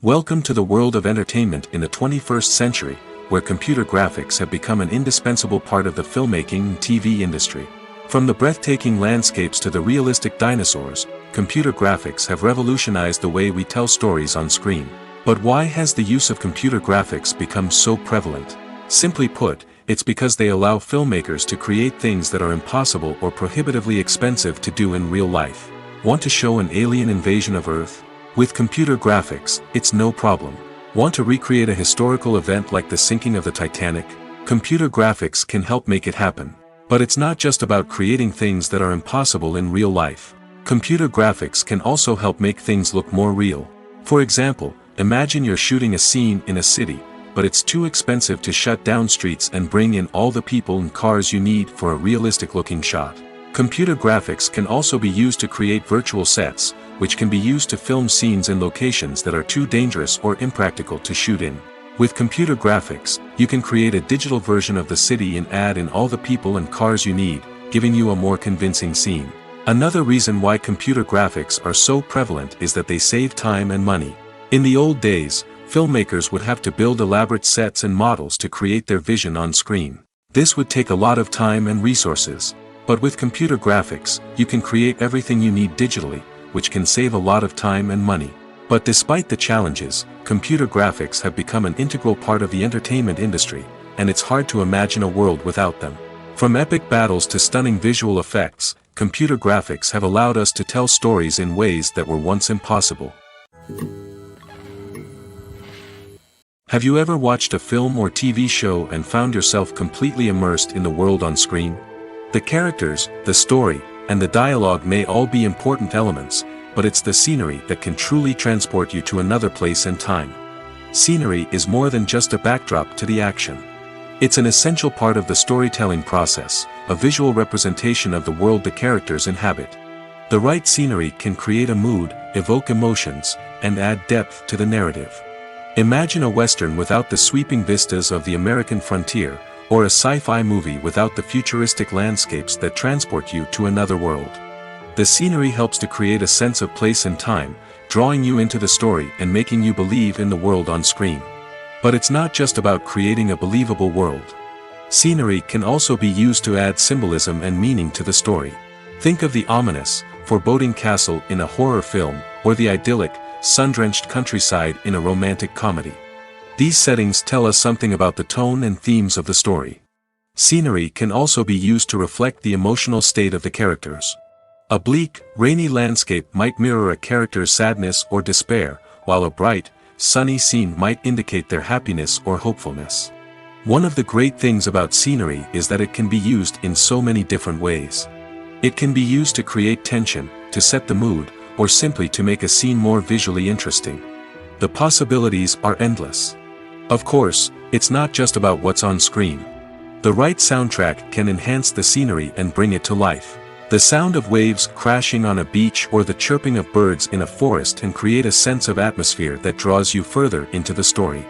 Welcome to the world of entertainment in the 21st century, where computer graphics have become an indispensable part of the filmmaking and TV industry. From the breathtaking landscapes to the realistic dinosaurs, computer graphics have revolutionized the way we tell stories on screen. But why has the use of computer graphics become so prevalent? Simply put, it's because they allow filmmakers to create things that are impossible or prohibitively expensive to do in real life. Want to show an alien invasion of Earth? With computer graphics, it's no problem. Want to recreate a historical event like the sinking of the Titanic? Computer graphics can help make it happen. But it's not just about creating things that are impossible in real life. Computer graphics can also help make things look more real. For example, imagine you're shooting a scene in a city, but it's too expensive to shut down streets and bring in all the people and cars you need for a realistic-looking shot. Computer graphics can also be used to create virtual sets, which can be used to film scenes in locations that are too dangerous or impractical to shoot in. With computer graphics, you can create a digital version of the city and add in all the people and cars you need, giving you a more convincing scene. Another reason why computer graphics are so prevalent is that they save time and money. In the old days, filmmakers would have to build elaborate sets and models to create their vision on screen. This would take a lot of time and resources. But with computer graphics, you can create everything you need digitally, which can save a lot of time and money. But despite the challenges, computer graphics have become an integral part of the entertainment industry, and it's hard to imagine a world without them. From epic battles to stunning visual effects, computer graphics have allowed us to tell stories in ways that were once impossible. Have you ever watched a film or TV show and found yourself completely immersed in the world on screen? The characters, the story, and the dialogue may all be important elements, but it's the scenery that can truly transport you to another place and time. Scenery is more than just a backdrop to the action. It's an essential part of the storytelling process, a visual representation of the world the characters inhabit. The right scenery can create a mood, evoke emotions, and add depth to the narrative. Imagine a Western without the sweeping vistas of the American frontier, or a sci-fi movie without the futuristic landscapes that transport you to another world. The scenery helps to create a sense of place and time, drawing you into the story and making you believe in the world on screen. But it's not just about creating a believable world. Scenery can also be used to add symbolism and meaning to the story. Think of the ominous, foreboding castle in a horror film, or the idyllic, sun-drenched countryside in a romantic comedy. These settings tell us something about the tone and themes of the story. Scenery can also be used to reflect the emotional state of the characters. A bleak, rainy landscape might mirror a character's sadness or despair, while a bright, sunny scene might indicate their happiness or hopefulness. One of the great things about scenery is that it can be used in so many different ways. It can be used to create tension, to set the mood, or simply to make a scene more visually interesting. The possibilities are endless. Of course, it's not just about what's on screen. The right soundtrack can enhance the scenery and bring it to life. The sound of waves crashing on a beach or the chirping of birds in a forest can create a sense of atmosphere that draws you further into the story.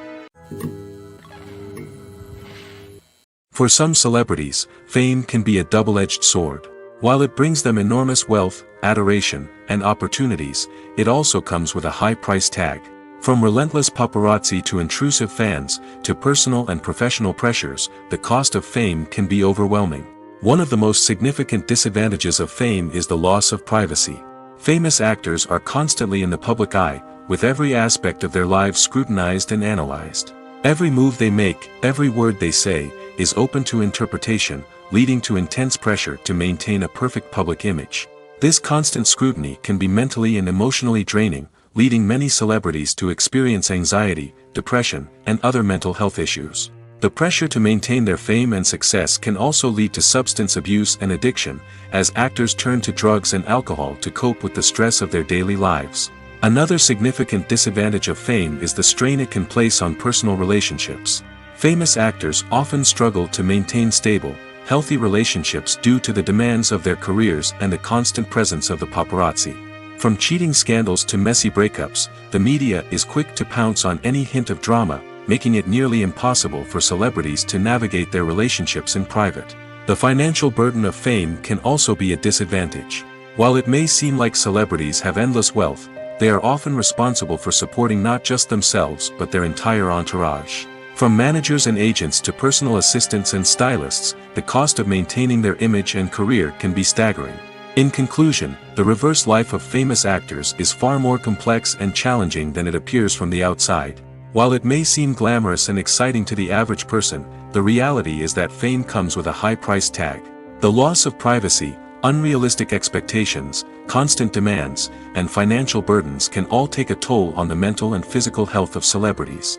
For some celebrities, fame can be a double-edged sword. While it brings them enormous wealth, adoration, and opportunities, it also comes with a high price tag. From relentless paparazzi to intrusive fans, to personal and professional pressures, the cost of fame can be overwhelming. One of the most significant disadvantages of fame is the loss of privacy. Famous actors are constantly in the public eye, with every aspect of their lives scrutinized and analyzed. Every move they make, every word they say, is open to interpretation, leading to intense pressure to maintain a perfect public image. This constant scrutiny can be mentally and emotionally draining, leading many celebrities to experience anxiety, depression, and other mental health issues. The pressure to maintain their fame and success can also lead to substance abuse and addiction, as actors turn to drugs and alcohol to cope with the stress of their daily lives. Another significant disadvantage of fame is the strain it can place on personal relationships. Famous actors often struggle to maintain stable, healthy relationships due to the demands of their careers and the constant presence of the paparazzi. From cheating scandals to messy breakups, the media is quick to pounce on any hint of drama, making it nearly impossible for celebrities to navigate their relationships in private. The financial burden of fame can also be a disadvantage. While it may seem like celebrities have endless wealth, they are often responsible for supporting not just themselves but their entire entourage. From managers and agents to personal assistants and stylists, the cost of maintaining their image and career can be staggering. In conclusion, the reverse life of famous actors is far more complex and challenging than it appears from the outside. While it may seem glamorous and exciting to the average person, the reality is that fame comes with a high price tag. The loss of privacy, unrealistic expectations, constant demands, and financial burdens can all take a toll on the mental and physical health of celebrities.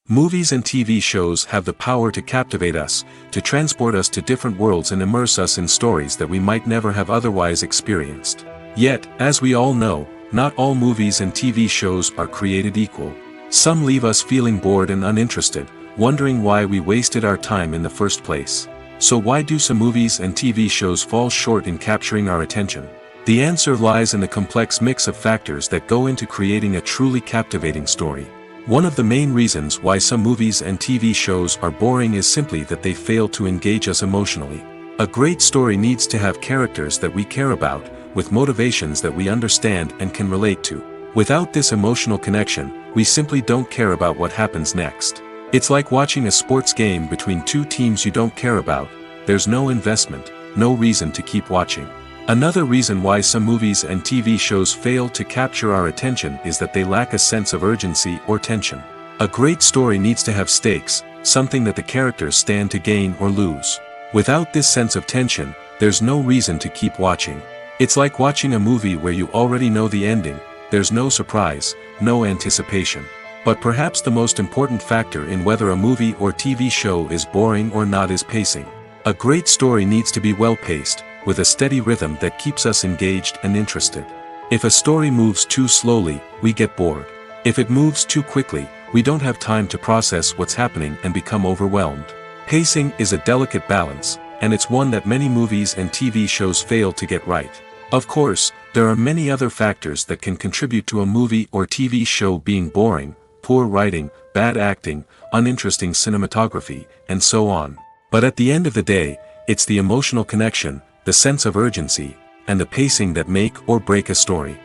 Movies and TV shows have the power to captivate us, to transport us to different worlds and immerse us in stories that we might never have otherwise experienced. Yet, as we all know, not all movies and TV shows are created equal. Some leave us feeling bored and uninterested, wondering why we wasted our time in the first place. So why do some movies and TV shows fall short in capturing our attention? The answer lies in the complex mix of factors that go into creating a truly captivating story. One of the main reasons why some movies and TV shows are boring is simply that they fail to engage us emotionally. A great story needs to have characters that we care about, with motivations that we understand and can relate to. Without this emotional connection, we simply don't care about what happens next. It's like watching a sports game between two teams you don't care about. There's no investment, no reason to keep watching. Another reason why some movies and TV shows fail to capture our attention is that they lack a sense of urgency or tension. A great story needs to have stakes, something that the characters stand to gain or lose. Without this sense of tension, there's no reason to keep watching. It's like watching a movie where you already know the ending, there's no surprise, no anticipation. But perhaps the most important factor in whether a movie or TV show is boring or not is pacing. A great story needs to be well-paced, with a steady rhythm that keeps us engaged and interested. If a story moves too slowly, we get bored. If it moves too quickly, we don't have time to process what's happening and become overwhelmed. Pacing is a delicate balance, and it's one that many movies and TV shows fail to get right. Of course, there are many other factors that can contribute to a movie or TV show being boring: poor writing, bad acting, uninteresting cinematography, and so on. But at the end of the day, it's the emotional connection, the sense of urgency, and the pacing that make or break a story.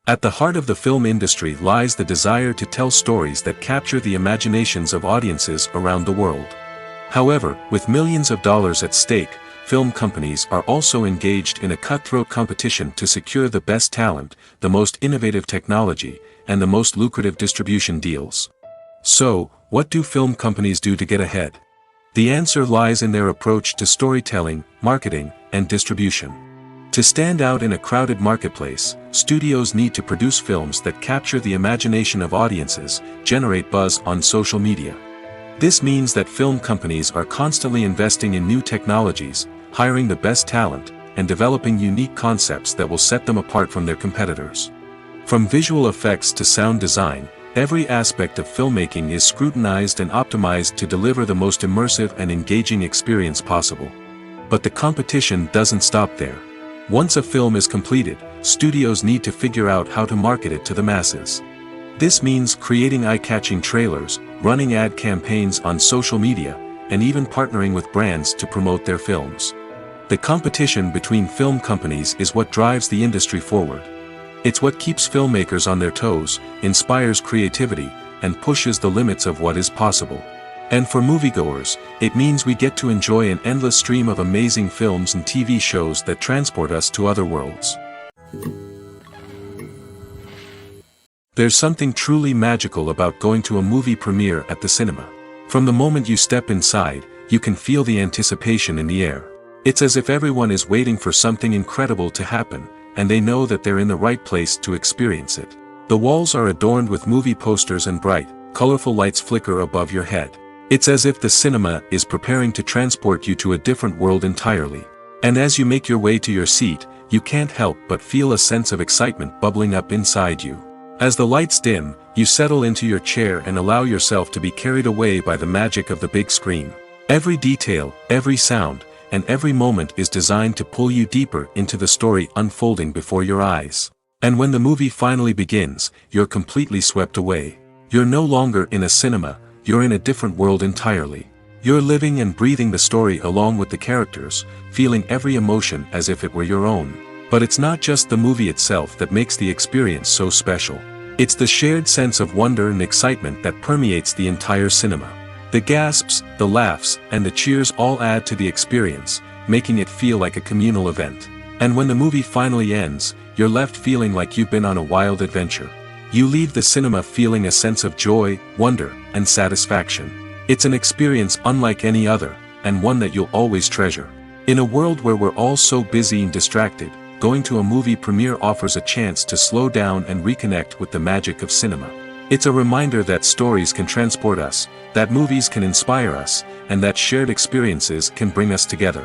At the heart of the film industry lies the desire to tell stories that capture the imaginations of audiences around the world. However, with millions of dollars at stake, film companies are also engaged in a cutthroat competition to secure the best talent, the most innovative technology, and the most lucrative distribution deals. So, what do film companies do to get ahead? The answer lies in their approach to storytelling, marketing, and distribution. To stand out in a crowded marketplace, studios need to produce films that capture the imagination of audiences, generate buzz on social media. This means that film companies are constantly investing in new technologies, hiring the best talent, and developing unique concepts that will set them apart from their competitors. From visual effects to sound design, every aspect of filmmaking is scrutinized and optimized to deliver the most immersive and engaging experience possible. But the competition doesn't stop there. Once a film is completed, studios need to figure out how to market it to the masses. This means creating eye-catching trailers, running ad campaigns on social media, and even partnering with brands to promote their films. The competition between film companies is what drives the industry forward. It's what keeps filmmakers on their toes, inspires creativity, and pushes the limits of what is possible. And for moviegoers, it means we get to enjoy an endless stream of amazing films and TV shows that transport us to other worlds. There's something truly magical about going to a movie premiere at the cinema. From the moment you step inside, you can feel the anticipation in the air. It's as if everyone is waiting for something incredible to happen, and they know that they're in the right place to experience it. The walls are adorned with movie posters and bright, colorful lights flicker above your head. It's as if the cinema is preparing to transport you to a different world entirely. And as you make your way to your seat, you can't help but feel a sense of excitement bubbling up inside you. As the lights dim, you settle into your chair and allow yourself to be carried away by the magic of the big screen. Every detail, every sound, and every moment is designed to pull you deeper into the story unfolding before your eyes. And when the movie finally begins, you're completely swept away. You're no longer in a cinema, you're in a different world entirely. You're living and breathing the story along with the characters, feeling every emotion as if it were your own. But it's not just the movie itself that makes the experience so special. It's the shared sense of wonder and excitement that permeates the entire cinema. The gasps, the laughs, and the cheers all add to the experience, making it feel like a communal event. And when the movie finally ends, you're left feeling like you've been on a wild adventure. You leave the cinema feeling a sense of joy, wonder, and satisfaction. It's an experience unlike any other, and one that you'll always treasure. In a world where we're all so busy and distracted, going to a movie premiere offers a chance to slow down and reconnect with the magic of cinema. It's a reminder that stories can transport us, that movies can inspire us, and that shared experiences can bring us together.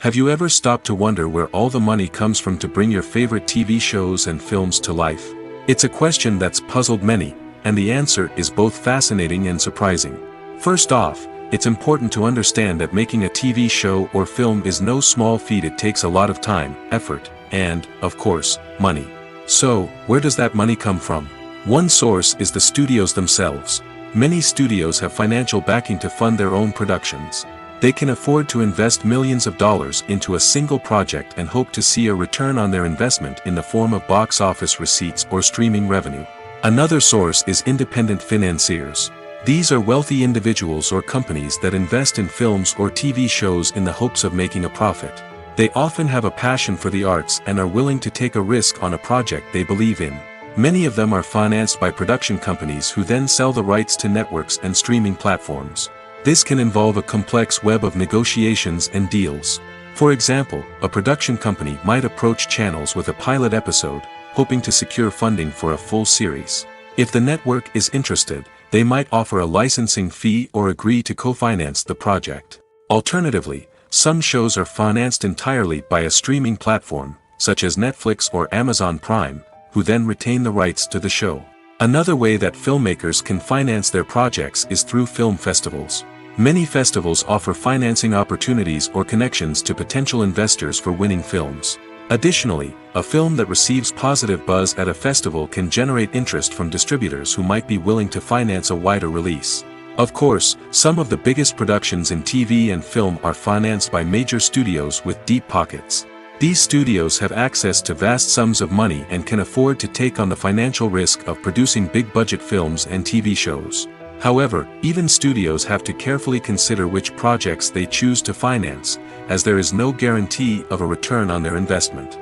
Have you ever stopped to wonder where all the money comes from to bring your favorite TV shows and films to life? It's a question that's puzzled many, and the answer is both fascinating and surprising. First off, it's important to understand that making a TV show or film is no small feat. It takes a lot of time, effort, and, of course, money. So, where does that money come from? One source is the studios themselves. Many studios have financial backing to fund their own productions. They can afford to invest millions of dollars into a single project and hope to see a return on their investment in the form of box office receipts or streaming revenue. Another source is independent financiers. These are wealthy individuals or companies that invest in films or TV shows in the hopes of making a profit. They often have a passion for the arts and are willing to take a risk on a project they believe in. Many of them are financed by production companies who then sell the rights to networks and streaming platforms. This can involve a complex web of negotiations and deals. For example, a production company might approach channels with a pilot episode, hoping to secure funding for a full series. If the network is interested, they might offer a licensing fee or agree to co-finance the project. Alternatively, some shows are financed entirely by a streaming platform, such as Netflix or Amazon Prime, who then retain the rights to the show. Another way that filmmakers can finance their projects is through film festivals. Many festivals offer financing opportunities or connections to potential investors for winning films. Additionally, a film that receives positive buzz at a festival can generate interest from distributors who might be willing to finance a wider release. Of course, some of the biggest productions in TV and film are financed by major studios with deep pockets. These studios have access to vast sums of money and can afford to take on the financial risk of producing big-budget films and TV shows. However, even studios have to carefully consider which projects they choose to finance, as there is no guarantee of a return on their investment.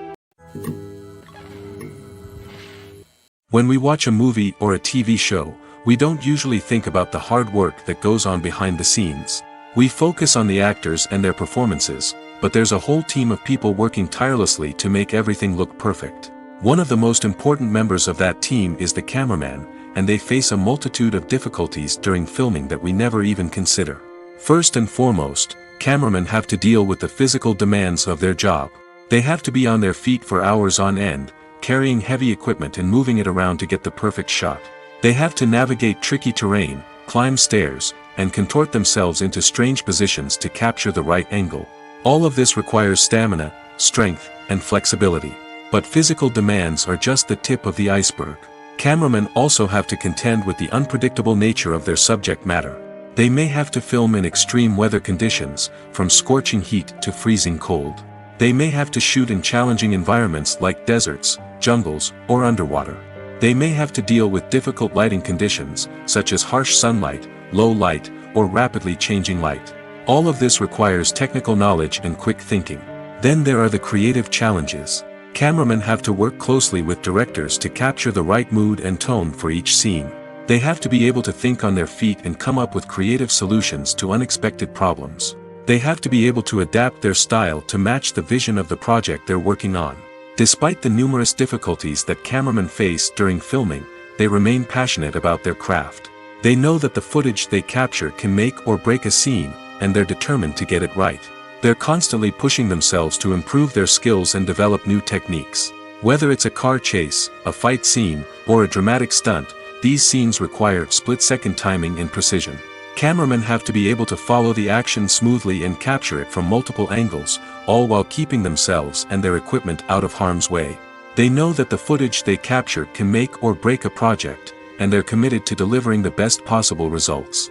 When we watch a movie or a TV show, we don't usually think about the hard work that goes on behind the scenes. We focus on the actors and their performances, but there's a whole team of people working tirelessly to make everything look perfect. One of the most important members of that team is the cameraman, and they face a multitude of difficulties during filming that we never even consider. First and foremost, cameramen have to deal with the physical demands of their job. They have to be on their feet for hours on end, carrying heavy equipment and moving it around to get the perfect shot. They have to navigate tricky terrain, climb stairs, and contort themselves into strange positions to capture the right angle. All of this requires stamina, strength, and flexibility. But physical demands are just the tip of the iceberg. Cameramen also have to contend with the unpredictable nature of their subject matter. They may have to film in extreme weather conditions, from scorching heat to freezing cold. They may have to shoot in challenging environments like deserts, jungles, or underwater. They may have to deal with difficult lighting conditions, such as harsh sunlight, low light, or rapidly changing light. All of this requires technical knowledge and quick thinking. Then there are the creative challenges. Cameramen have to work closely with directors to capture the right mood and tone for each scene. They have to be able to think on their feet and come up with creative solutions to unexpected problems. They have to be able to adapt their style to match the vision of the project they're working on. Despite the numerous difficulties that cameramen face during filming, they remain passionate about their craft. They know that the footage they capture can make or break a scene, and they're determined to get it right. They're constantly pushing themselves to improve their skills and develop new techniques. Whether it's a car chase, a fight scene, or a dramatic stunt, these scenes require split-second timing and precision. Cameramen have to be able to follow the action smoothly and capture it from multiple angles, all while keeping themselves and their equipment out of harm's way. They know that the footage they capture can make or break a project, and they're committed to delivering the best possible results.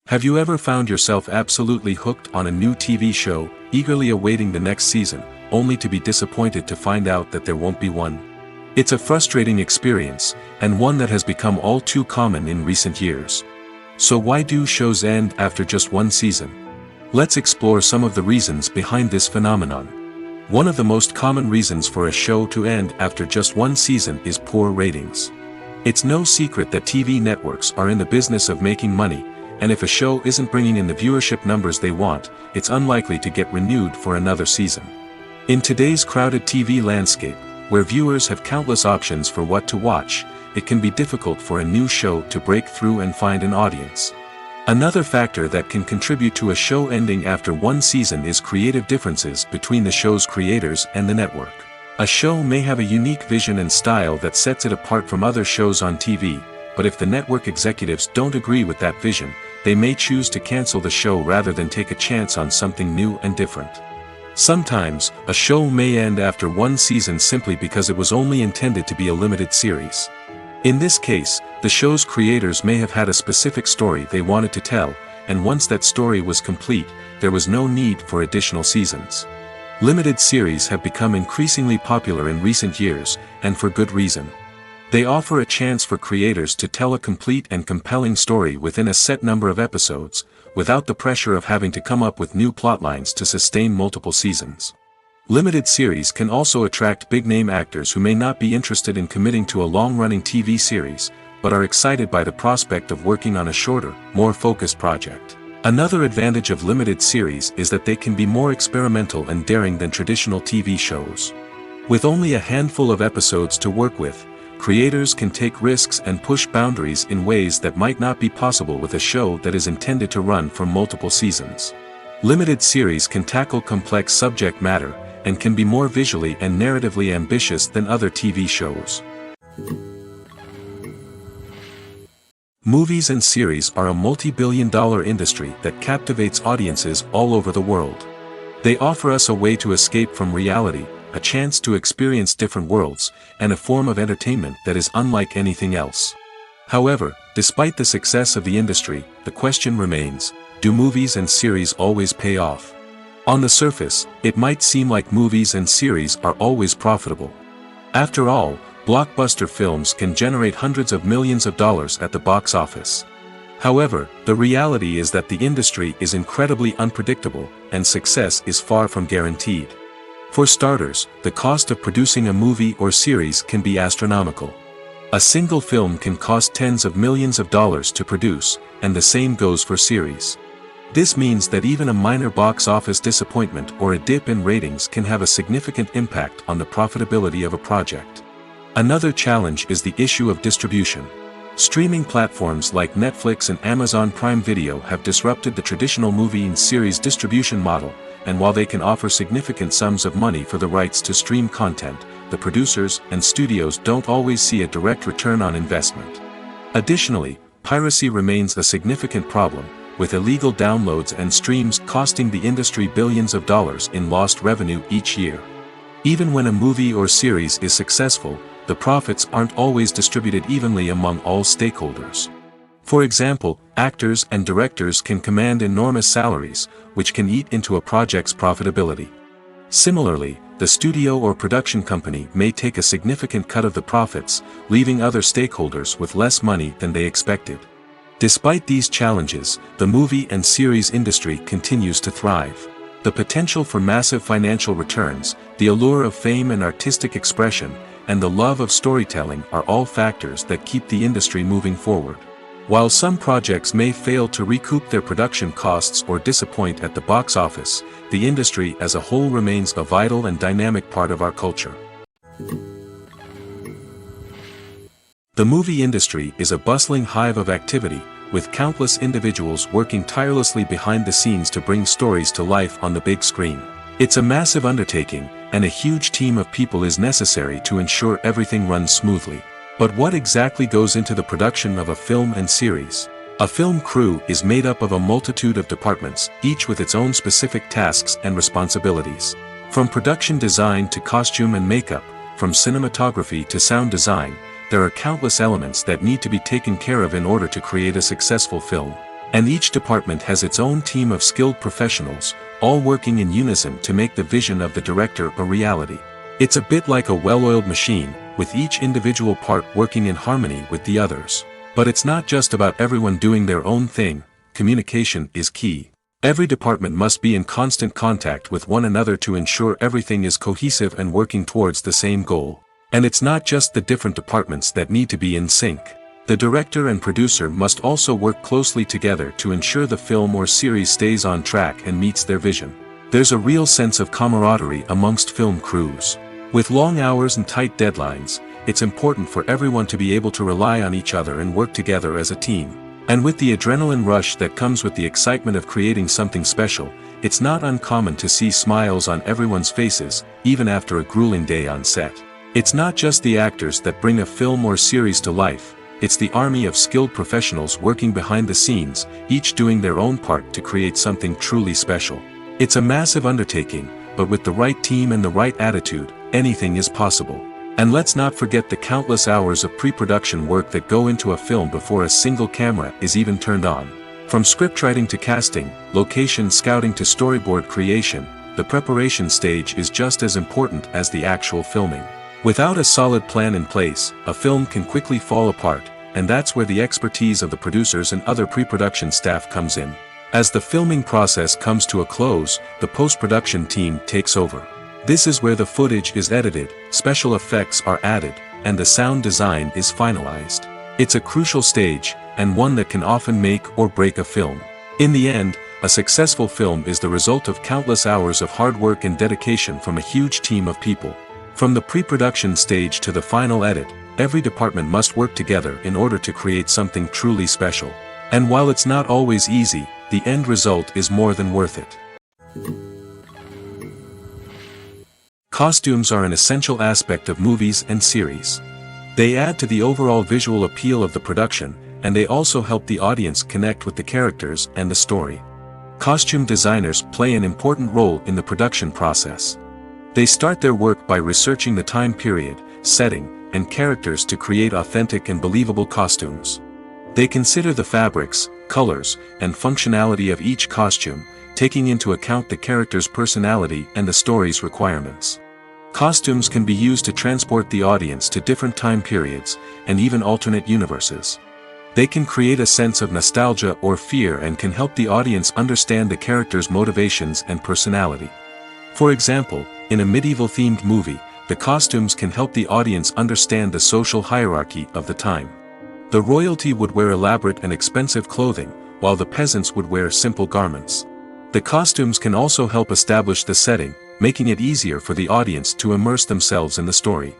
Have you ever found yourself absolutely hooked on a new TV show, eagerly awaiting the next season, only to be disappointed to find out that there won't be one? It's a frustrating experience, and one that has become all too common in recent years. So why do shows end after just one season? Let's explore some of the reasons behind this phenomenon. One of the most common reasons for a show to end after just one season is poor ratings. It's no secret that TV networks are in the business of making money, and if a show isn't bringing in the viewership numbers they want, it's unlikely to get renewed for another season. In today's crowded TV landscape, where viewers have countless options for what to watch, it can be difficult for a new show to break through and find an audience. Another factor that can contribute to a show ending after one season is creative differences between the show's creators and the network. A show may have a unique vision and style that sets it apart from other shows on TV, but if the network executives don't agree with that vision, they may choose to cancel the show rather than take a chance on something new and different. Sometimes, a show may end after one season simply because it was only intended to be a limited series. In this case, the show's creators may have had a specific story they wanted to tell, and once that story was complete, there was no need for additional seasons. Limited series have become increasingly popular in recent years, and for good reason. They offer a chance for creators to tell a complete and compelling story within a set number of episodes, without the pressure of having to come up with new plotlines to sustain multiple seasons. Limited series can also attract big-name actors who may not be interested in committing to a long-running TV series, but are excited by the prospect of working on a shorter, more focused project. Another advantage of limited series is that they can be more experimental and daring than traditional TV shows. With only a handful of episodes to work with, creators can take risks and push boundaries in ways that might not be possible with a show that is intended to run for multiple seasons. Limited series can tackle complex subject matter, and can be more visually and narratively ambitious than other TV shows. Movies and series are a multi-billion-dollar industry that captivates audiences all over the world. They offer us a way to escape from reality, a chance to experience different worlds, and a form of entertainment that is unlike anything else. However, despite the success of the industry, the question remains, do movies and series always pay off? On the surface, it might seem like movies and series are always profitable. After all, blockbuster films can generate hundreds of millions of dollars at the box office. However, the reality is that the industry is incredibly unpredictable, and success is far from guaranteed. For starters, the cost of producing a movie or series can be astronomical. A single film can cost tens of millions of dollars to produce, and the same goes for series. This means that even a minor box office disappointment or a dip in ratings can have a significant impact on the profitability of a project. Another challenge is the issue of distribution. Streaming platforms like Netflix and Amazon Prime Video have disrupted the traditional movie and series distribution model, and while they can offer significant sums of money for the rights to stream content, the producers and studios don't always see a direct return on investment. Additionally, piracy remains a significant problem, with illegal downloads and streams costing the industry billions of dollars in lost revenue each year. Even when a movie or series is successful, the profits aren't always distributed evenly among all stakeholders. For example, actors and directors can command enormous salaries, which can eat into a project's profitability. Similarly, the studio or production company may take a significant cut of the profits, leaving other stakeholders with less money than they expected. Despite these challenges, the movie and series industry continues to thrive. The potential for massive financial returns, the allure of fame and artistic expression, and the love of storytelling are all factors that keep the industry moving forward. While some projects may fail to recoup their production costs or disappoint at the box office, the industry as a whole remains a vital and dynamic part of our culture. The movie industry is a bustling hive of activity, with countless individuals working tirelessly behind the scenes to bring stories to life on the big screen. It's a massive undertaking, and a huge team of people is necessary to ensure everything runs smoothly. But what exactly goes into the production of a film and series? A film crew is made up of a multitude of departments, each with its own specific tasks and responsibilities. From production design to costume and makeup, from cinematography to sound design, there are countless elements that need to be taken care of in order to create a successful film. And each department has its own team of skilled professionals, all working in unison to make the vision of the director a reality. It's a bit like a well-oiled machine, with each individual part working in harmony with the others. But it's not just about everyone doing their own thing. Communication is key. Every department must be in constant contact with one another to ensure everything is cohesive and working towards the same goal. And it's not just the different departments that need to be in sync. The director and producer must also work closely together to ensure the film or series stays on track and meets their vision. There's a real sense of camaraderie amongst film crews. With long hours and tight deadlines, it's important for everyone to be able to rely on each other and work together as a team. And with the adrenaline rush that comes with the excitement of creating something special, it's not uncommon to see smiles on everyone's faces, even after a grueling day on set. It's not just the actors that bring a film or series to life, it's the army of skilled professionals working behind the scenes, each doing their own part to create something truly special. It's a massive undertaking, but with the right team and the right attitude, anything is possible. And let's not forget the countless hours of pre-production work that go into a film before a single camera is even turned on. From scriptwriting to casting, location scouting to storyboard creation, the preparation stage is just as important as the actual filming. Without a solid plan in place, a film can quickly fall apart, and that's where the expertise of the producers and other pre-production staff comes in. As the filming process comes to a close, the post-production team takes over. This is where the footage is edited, special effects are added, and the sound design is finalized. It's a crucial stage, and one that can often make or break a film. In the end, a successful film is the result of countless hours of hard work and dedication from a huge team of people. From the pre-production stage to the final edit, every department must work together in order to create something truly special. And while it's not always easy, the end result is more than worth it. Costumes are an essential aspect of movies and series. They add to the overall visual appeal of the production, and they also help the audience connect with the characters and the story. Costume designers play an important role in the production process. They start their work by researching the time period, setting, and characters to create authentic and believable costumes. They consider the fabrics, colors, and functionality of each costume, taking into account the character's personality and the story's requirements. Costumes can be used to transport the audience to different time periods, and even alternate universes. They can create a sense of nostalgia or fear and can help the audience understand the character's motivations and personality. For example, in a medieval-themed movie, the costumes can help the audience understand the social hierarchy of the time. The royalty would wear elaborate and expensive clothing, while the peasants would wear simple garments. The costumes can also help establish the setting, making it easier for the audience to immerse themselves in the story.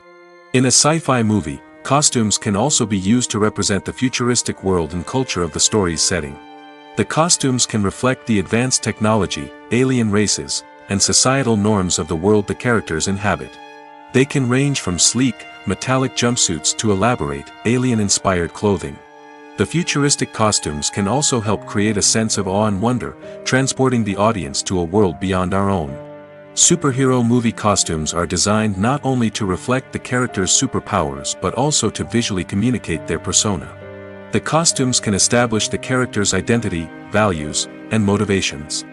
In a sci-fi movie, costumes can also be used to represent the futuristic world and culture of the story's setting. The costumes can reflect the advanced technology, alien races, and societal norms of the world the characters inhabit. They can range from sleek, metallic jumpsuits to elaborate, alien-inspired clothing. The futuristic costumes can also help create a sense of awe and wonder, transporting the audience to a world beyond our own. Superhero movie costumes are designed not only to reflect the character's superpowers but also to visually communicate their persona. The costumes can establish the character's identity, values, and motivations.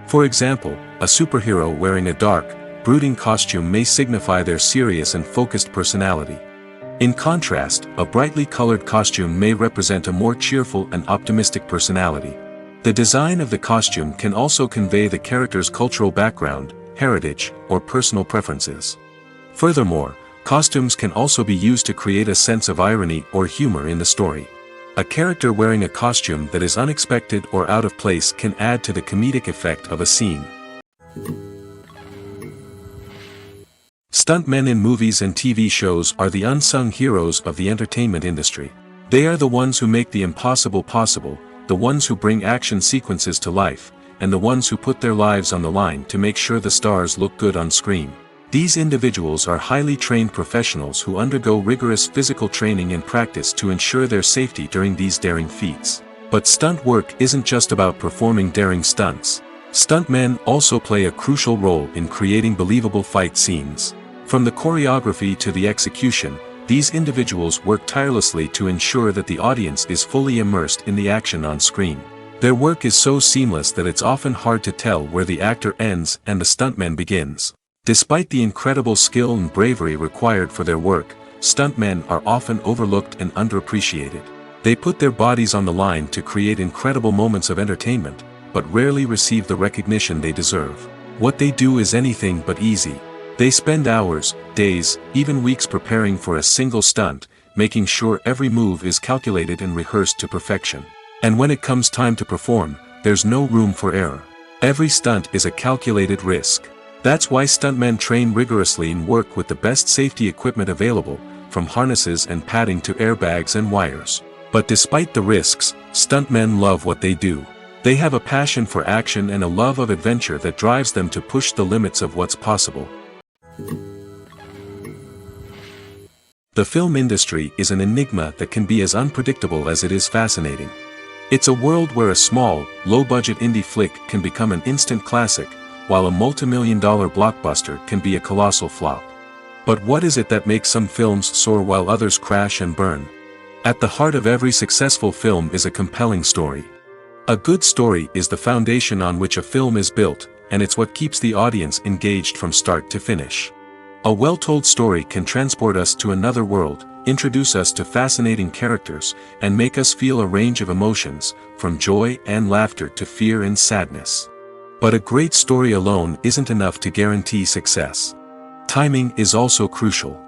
For example, a superhero wearing a dark, brooding costume may signify their serious and focused personality. In contrast, a brightly colored costume may represent a more cheerful and optimistic personality. The design of the costume can also convey the character's cultural background, heritage, or personal preferences. Furthermore, costumes can also be used to create a sense of irony or humor in the story. A character wearing a costume that is unexpected or out of place can add to the comedic effect of a scene. Stuntmen in movies and TV shows are the unsung heroes of the entertainment industry. They are the ones who make the impossible possible, the ones who bring action sequences to life, and the ones who put their lives on the line to make sure the stars look good on screen. These individuals are highly trained professionals who undergo rigorous physical training and practice to ensure their safety during these daring feats. But stunt work isn't just about performing daring stunts. Stuntmen also play a crucial role in creating believable fight scenes. From the choreography to the execution, these individuals work tirelessly to ensure that the audience is fully immersed in the action on screen. Their work is so seamless that it's often hard to tell where the actor ends and the stuntman begins. Despite the incredible skill and bravery required for their work, stuntmen are often overlooked and underappreciated. They put their bodies on the line to create incredible moments of entertainment, but rarely receive the recognition they deserve. What they do is anything but easy. They spend hours, days, even weeks preparing for a single stunt, making sure every move is calculated and rehearsed to perfection. And when it comes time to perform, there's no room for error. Every stunt is a calculated risk. That's why stuntmen train rigorously and work with the best safety equipment available, from harnesses and padding to airbags and wires. But despite the risks, stuntmen love what they do. They have a passion for action and a love of adventure that drives them to push the limits of what's possible. The film industry is an enigma that can be as unpredictable as it is fascinating. It's a world where a small, low-budget indie flick can become an instant classic, while a multi-million-dollar blockbuster can be a colossal flop. But what is it that makes some films soar while others crash and burn? At the heart of every successful film is a compelling story. A good story is the foundation on which a film is built, and it's what keeps the audience engaged from start to finish. A well-told story can transport us to another world, introduce us to fascinating characters, and make us feel a range of emotions, from joy and laughter to fear and sadness. But a great story alone isn't enough to guarantee success. Timing is also crucial.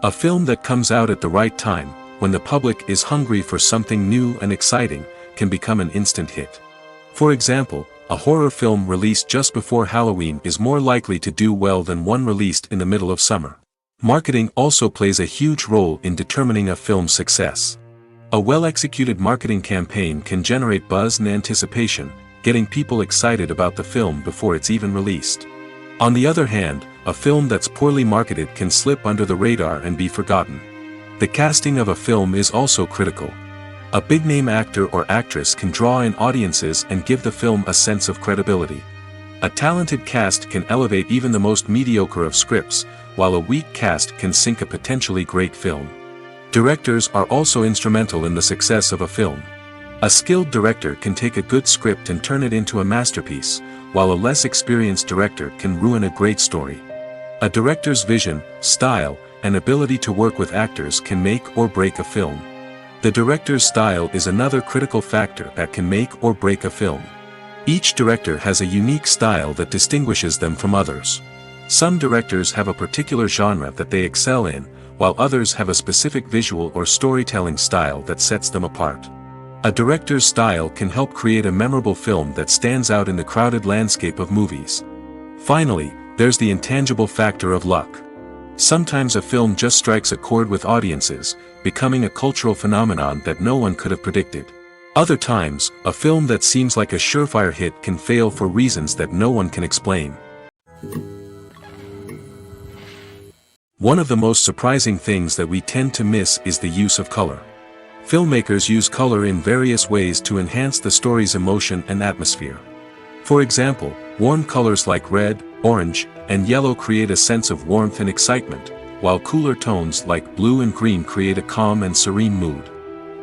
A film that comes out at the right time, when the public is hungry for something new and exciting, can become an instant hit. For example, a horror film released just before Halloween is more likely to do well than one released in the middle of summer. Marketing also plays a huge role in determining a film's success. A well-executed marketing campaign can generate buzz and anticipation, getting people excited about the film before it's even released. On the other hand, a film that's poorly marketed can slip under the radar and be forgotten. The casting of a film is also critical. A big-name actor or actress can draw in audiences and give the film a sense of credibility. A talented cast can elevate even the most mediocre of scripts, while a weak cast can sink a potentially great film. Directors are also instrumental in the success of a film. A skilled director can take a good script and turn it into a masterpiece, while a less experienced director can ruin a great story. A director's vision, style, and ability to work with actors can make or break a film. The director's style is another critical factor that can make or break a film. Each director has a unique style that distinguishes them from others. Some directors have a particular genre that they excel in, while others have a specific visual or storytelling style that sets them apart. A director's style can help create a memorable film that stands out in the crowded landscape of movies. Finally, there's the intangible factor of luck. Sometimes a film just strikes a chord with audiences, becoming a cultural phenomenon that no one could have predicted. Other times, a film that seems like a surefire hit can fail for reasons that no one can explain. One of the most surprising things that we tend to miss is the use of color. Filmmakers use color in various ways to enhance the story's emotion and atmosphere. For example, warm colors like red, orange, and yellow create a sense of warmth and excitement, while cooler tones like blue and green create a calm and serene mood.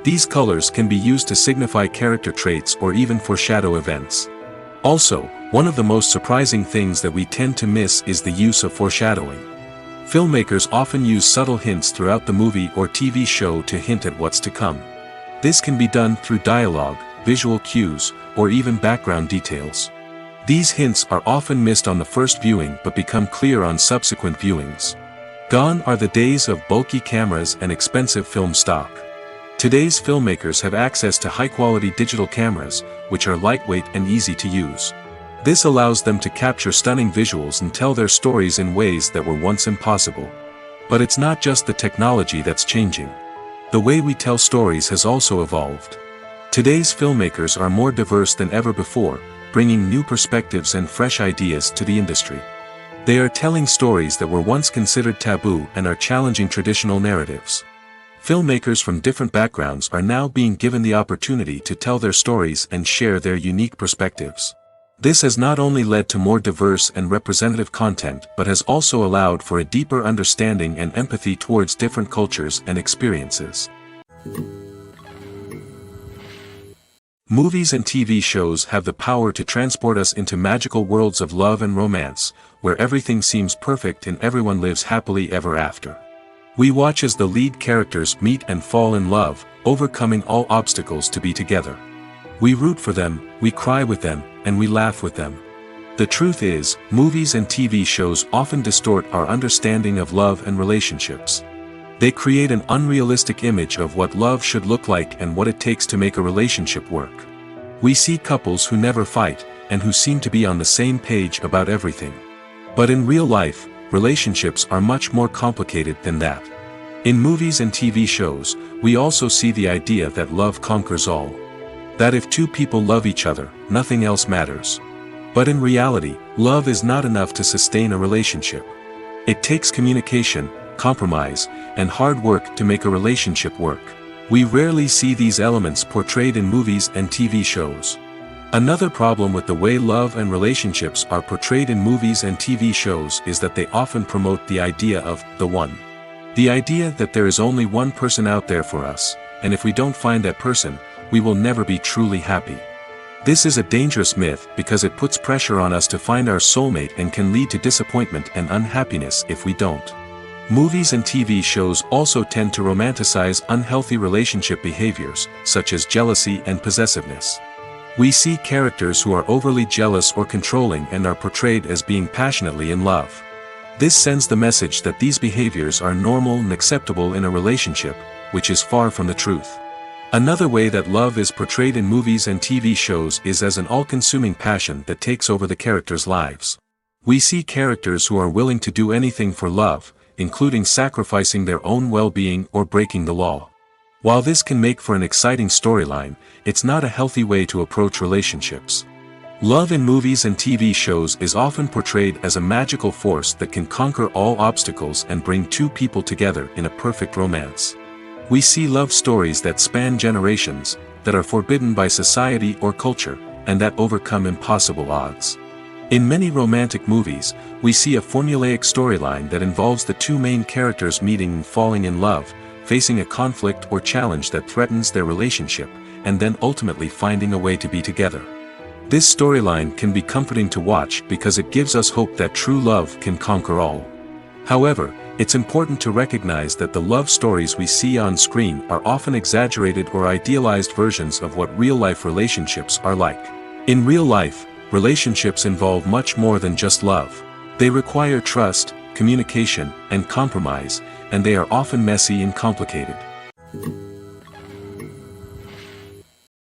These colors can be used to signify character traits or even foreshadow events. Also, one of the most surprising things that we tend to miss is the use of foreshadowing. Filmmakers often use subtle hints throughout the movie or TV show to hint at what's to come. This can be done through dialogue, visual cues, or even background details. These hints are often missed on the first viewing but become clear on subsequent viewings. Gone are the days of bulky cameras and expensive film stock. Today's filmmakers have access to high-quality digital cameras, which are lightweight and easy to use. This allows them to capture stunning visuals and tell their stories in ways that were once impossible. But it's not just the technology that's changing. The way we tell stories has also evolved. Today's filmmakers are more diverse than ever before, bringing new perspectives and fresh ideas to the industry. They are telling stories that were once considered taboo and are challenging traditional narratives. Filmmakers from different backgrounds are now being given the opportunity to tell their stories and share their unique perspectives. This has not only led to more diverse and representative content but has also allowed for a deeper understanding and empathy towards different cultures and experiences. Movies and TV shows have the power to transport us into magical worlds of love and romance, where everything seems perfect and everyone lives happily ever after. We watch as the lead characters meet and fall in love, overcoming all obstacles to be together. We root for them, we cry with them, and we laugh with them. The truth is, movies and TV shows often distort our understanding of love and relationships. They create an unrealistic image of what love should look like and what it takes to make a relationship work. We see couples who never fight, and who seem to be on the same page about everything. But in real life, relationships are much more complicated than that. In movies and TV shows, we also see the idea that love conquers all. That if two people love each other, nothing else matters. But in reality, love is not enough to sustain a relationship. It takes communication, compromise, and hard work to make a relationship work. We rarely see these elements portrayed in movies and TV shows. Another problem with the way love and relationships are portrayed in movies and TV shows is that they often promote the idea of the one. The idea that there is only one person out there for us, and if we don't find that person, we will never be truly happy. This is a dangerous myth because it puts pressure on us to find our soulmate and can lead to disappointment and unhappiness if we don't. Movies and TV shows also tend to romanticize unhealthy relationship behaviors, such as jealousy and possessiveness. We see characters who are overly jealous or controlling and are portrayed as being passionately in love. This sends the message that these behaviors are normal and acceptable in a relationship, which is far from the truth. Another way that love is portrayed in movies and TV shows is as an all-consuming passion that takes over the characters' lives. We see characters who are willing to do anything for love, including sacrificing their own well-being or breaking the law. While this can make for an exciting storyline, it's not a healthy way to approach relationships. Love in movies and TV shows is often portrayed as a magical force that can conquer all obstacles and bring two people together in a perfect romance. We see love stories that span generations, that are forbidden by society or culture, and that overcome impossible odds. In many romantic movies, we see a formulaic storyline that involves the two main characters meeting and falling in love, facing a conflict or challenge that threatens their relationship, and then ultimately finding a way to be together. This storyline can be comforting to watch because it gives us hope that true love can conquer all. However, it's important to recognize that the love stories we see on screen are often exaggerated or idealized versions of what real-life relationships are like. In real life, relationships involve much more than just love. They require trust, communication, and compromise, and they are often messy and complicated.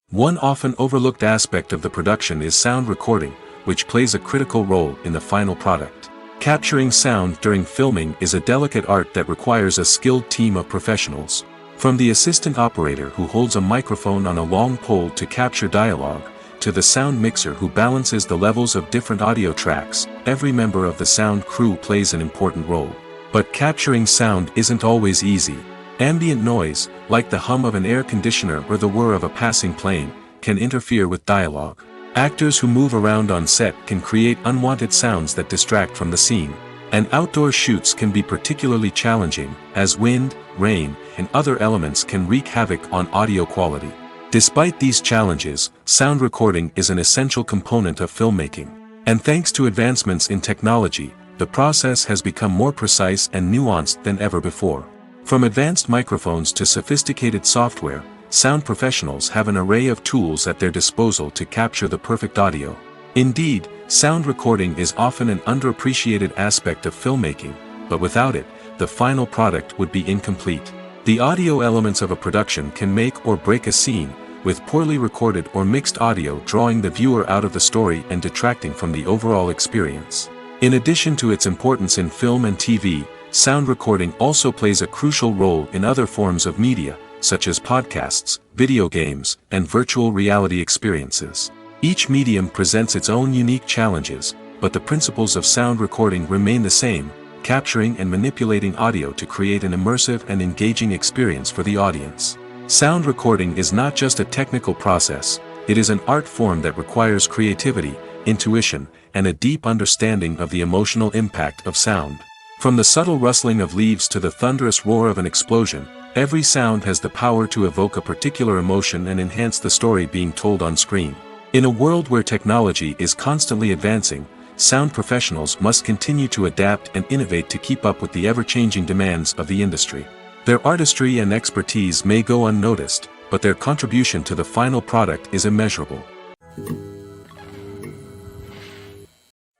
One often overlooked aspect of the production is sound recording, which plays a critical role in the final product. Capturing sound during filming is a delicate art that requires a skilled team of professionals. From the assistant operator who holds a microphone on a long pole to capture dialogue, to the sound mixer who balances the levels of different audio tracks, every member of the sound crew plays an important role. But capturing sound isn't always easy. Ambient noise, like the hum of an air conditioner or the whir of a passing plane, can interfere with dialogue. Actors who move around on set can create unwanted sounds that distract from the scene. And outdoor shoots can be particularly challenging, as wind, rain, and other elements can wreak havoc on audio quality. Despite these challenges, sound recording is an essential component of filmmaking. And thanks to advancements in technology, the process has become more precise and nuanced than ever before. From advanced microphones to sophisticated software, sound professionals have an array of tools at their disposal to capture the perfect audio. Indeed, sound recording is often an underappreciated aspect of filmmaking, but without it, the final product would be incomplete. The audio elements of a production can make or break a scene, with poorly recorded or mixed audio drawing the viewer out of the story and detracting from the overall experience. In addition to its importance in film and TV, sound recording also plays a crucial role in other forms of media, such as podcasts, video games, and virtual reality experiences. Each medium presents its own unique challenges, but the principles of sound recording remain the same, capturing and manipulating audio to create an immersive and engaging experience for the audience. Sound recording is not just a technical process, it is an art form that requires creativity, intuition, and a deep understanding of the emotional impact of sound. From the subtle rustling of leaves to the thunderous roar of an explosion, every sound has the power to evoke a particular emotion and enhance the story being told on screen. In a world where technology is constantly advancing, sound professionals must continue to adapt and innovate to keep up with the ever-changing demands of the industry. Their artistry and expertise may go unnoticed, but their contribution to the final product is immeasurable.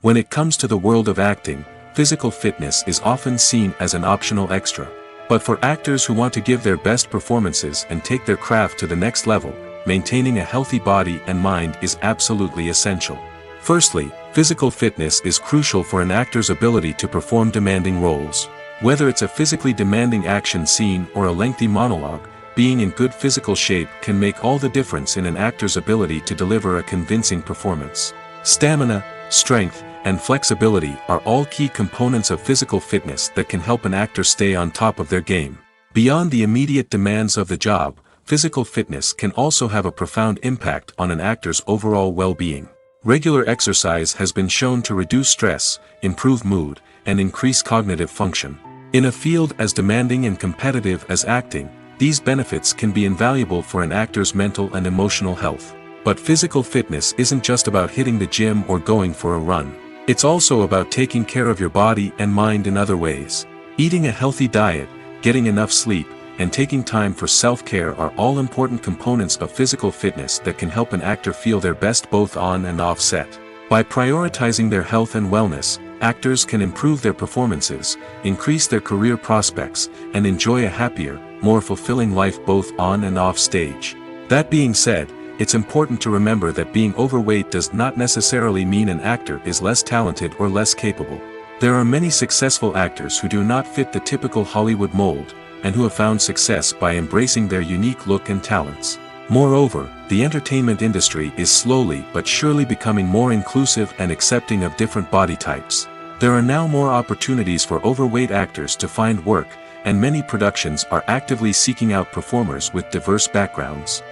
When it comes to the world of acting, physical fitness is often seen as an optional extra. But for actors who want to give their best performances and take their craft to the next level, maintaining a healthy body and mind is absolutely essential. Firstly, physical fitness is crucial for an actor's ability to perform demanding roles. Whether it's a physically demanding action scene or a lengthy monologue, being in good physical shape can make all the difference in an actor's ability to deliver a convincing performance. Stamina, strength, and flexibility are all key components of physical fitness that can help an actor stay on top of their game. Beyond the immediate demands of the job, physical fitness can also have a profound impact on an actor's overall well-being. Regular exercise has been shown to reduce stress, improve mood, and increase cognitive function. In a field as demanding and competitive as acting, these benefits can be invaluable for an actor's mental and emotional health. But physical fitness isn't just about hitting the gym or going for a run. It's also about taking care of your body and mind in other ways. Eating a healthy diet, getting enough sleep, and taking time for self-care are all important components of physical fitness that can help an actor feel their best both on and off set. By prioritizing their health and wellness, actors can improve their performances, increase their career prospects, and enjoy a happier, more fulfilling life both on and off stage. That being said, it's important to remember that being overweight does not necessarily mean an actor is less talented or less capable. There are many successful actors who do not fit the typical Hollywood mold, and who have found success by embracing their unique look and talents. Moreover, the entertainment industry is slowly but surely becoming more inclusive and accepting of different body types. There are now more opportunities for overweight actors to find work, and many productions are actively seeking out performers with diverse backgrounds.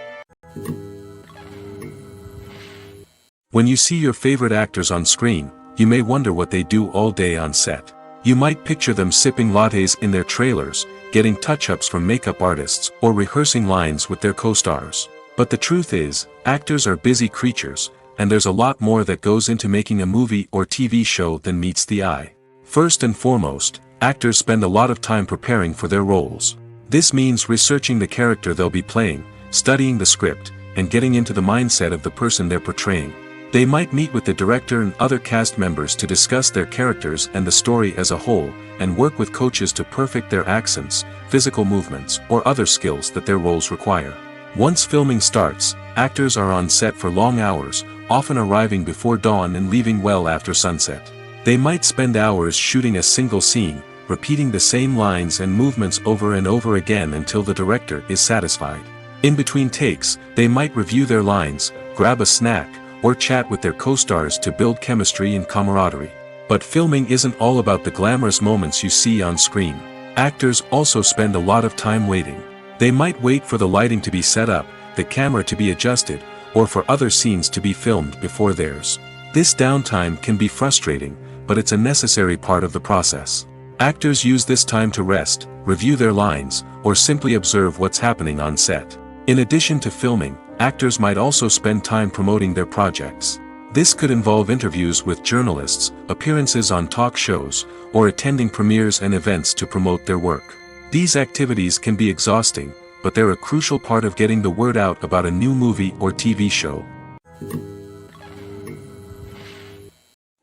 When you see your favorite actors on screen, you may wonder what they do all day on set. You might picture them sipping lattes in their trailers, getting touch-ups from makeup artists, or rehearsing lines with their co-stars. But the truth is, actors are busy creatures, and there's a lot more that goes into making a movie or TV show than meets the eye. First and foremost, actors spend a lot of time preparing for their roles. This means researching the character they'll be playing, studying the script, and getting into the mindset of the person they're portraying. They might meet with the director and other cast members to discuss their characters and the story as a whole, and work with coaches to perfect their accents, physical movements, or other skills that their roles require. Once filming starts, actors are on set for long hours, often arriving before dawn and leaving well after sunset. They might spend hours shooting a single scene, repeating the same lines and movements over and over again until the director is satisfied. In between takes, they might review their lines, grab a snack, or chat with their co-stars to build chemistry and camaraderie. But filming isn't all about the glamorous moments you see on screen. Actors also spend a lot of time waiting. They might wait for the lighting to be set up, the camera to be adjusted, or for other scenes to be filmed before theirs. This downtime can be frustrating, but it's a necessary part of the process. Actors use this time to rest, review their lines, or simply observe what's happening on set. In addition to filming, actors might also spend time promoting their projects. This could involve interviews with journalists, appearances on talk shows, or attending premieres and events to promote their work. These activities can be exhausting, but they're a crucial part of getting the word out about a new movie or TV show.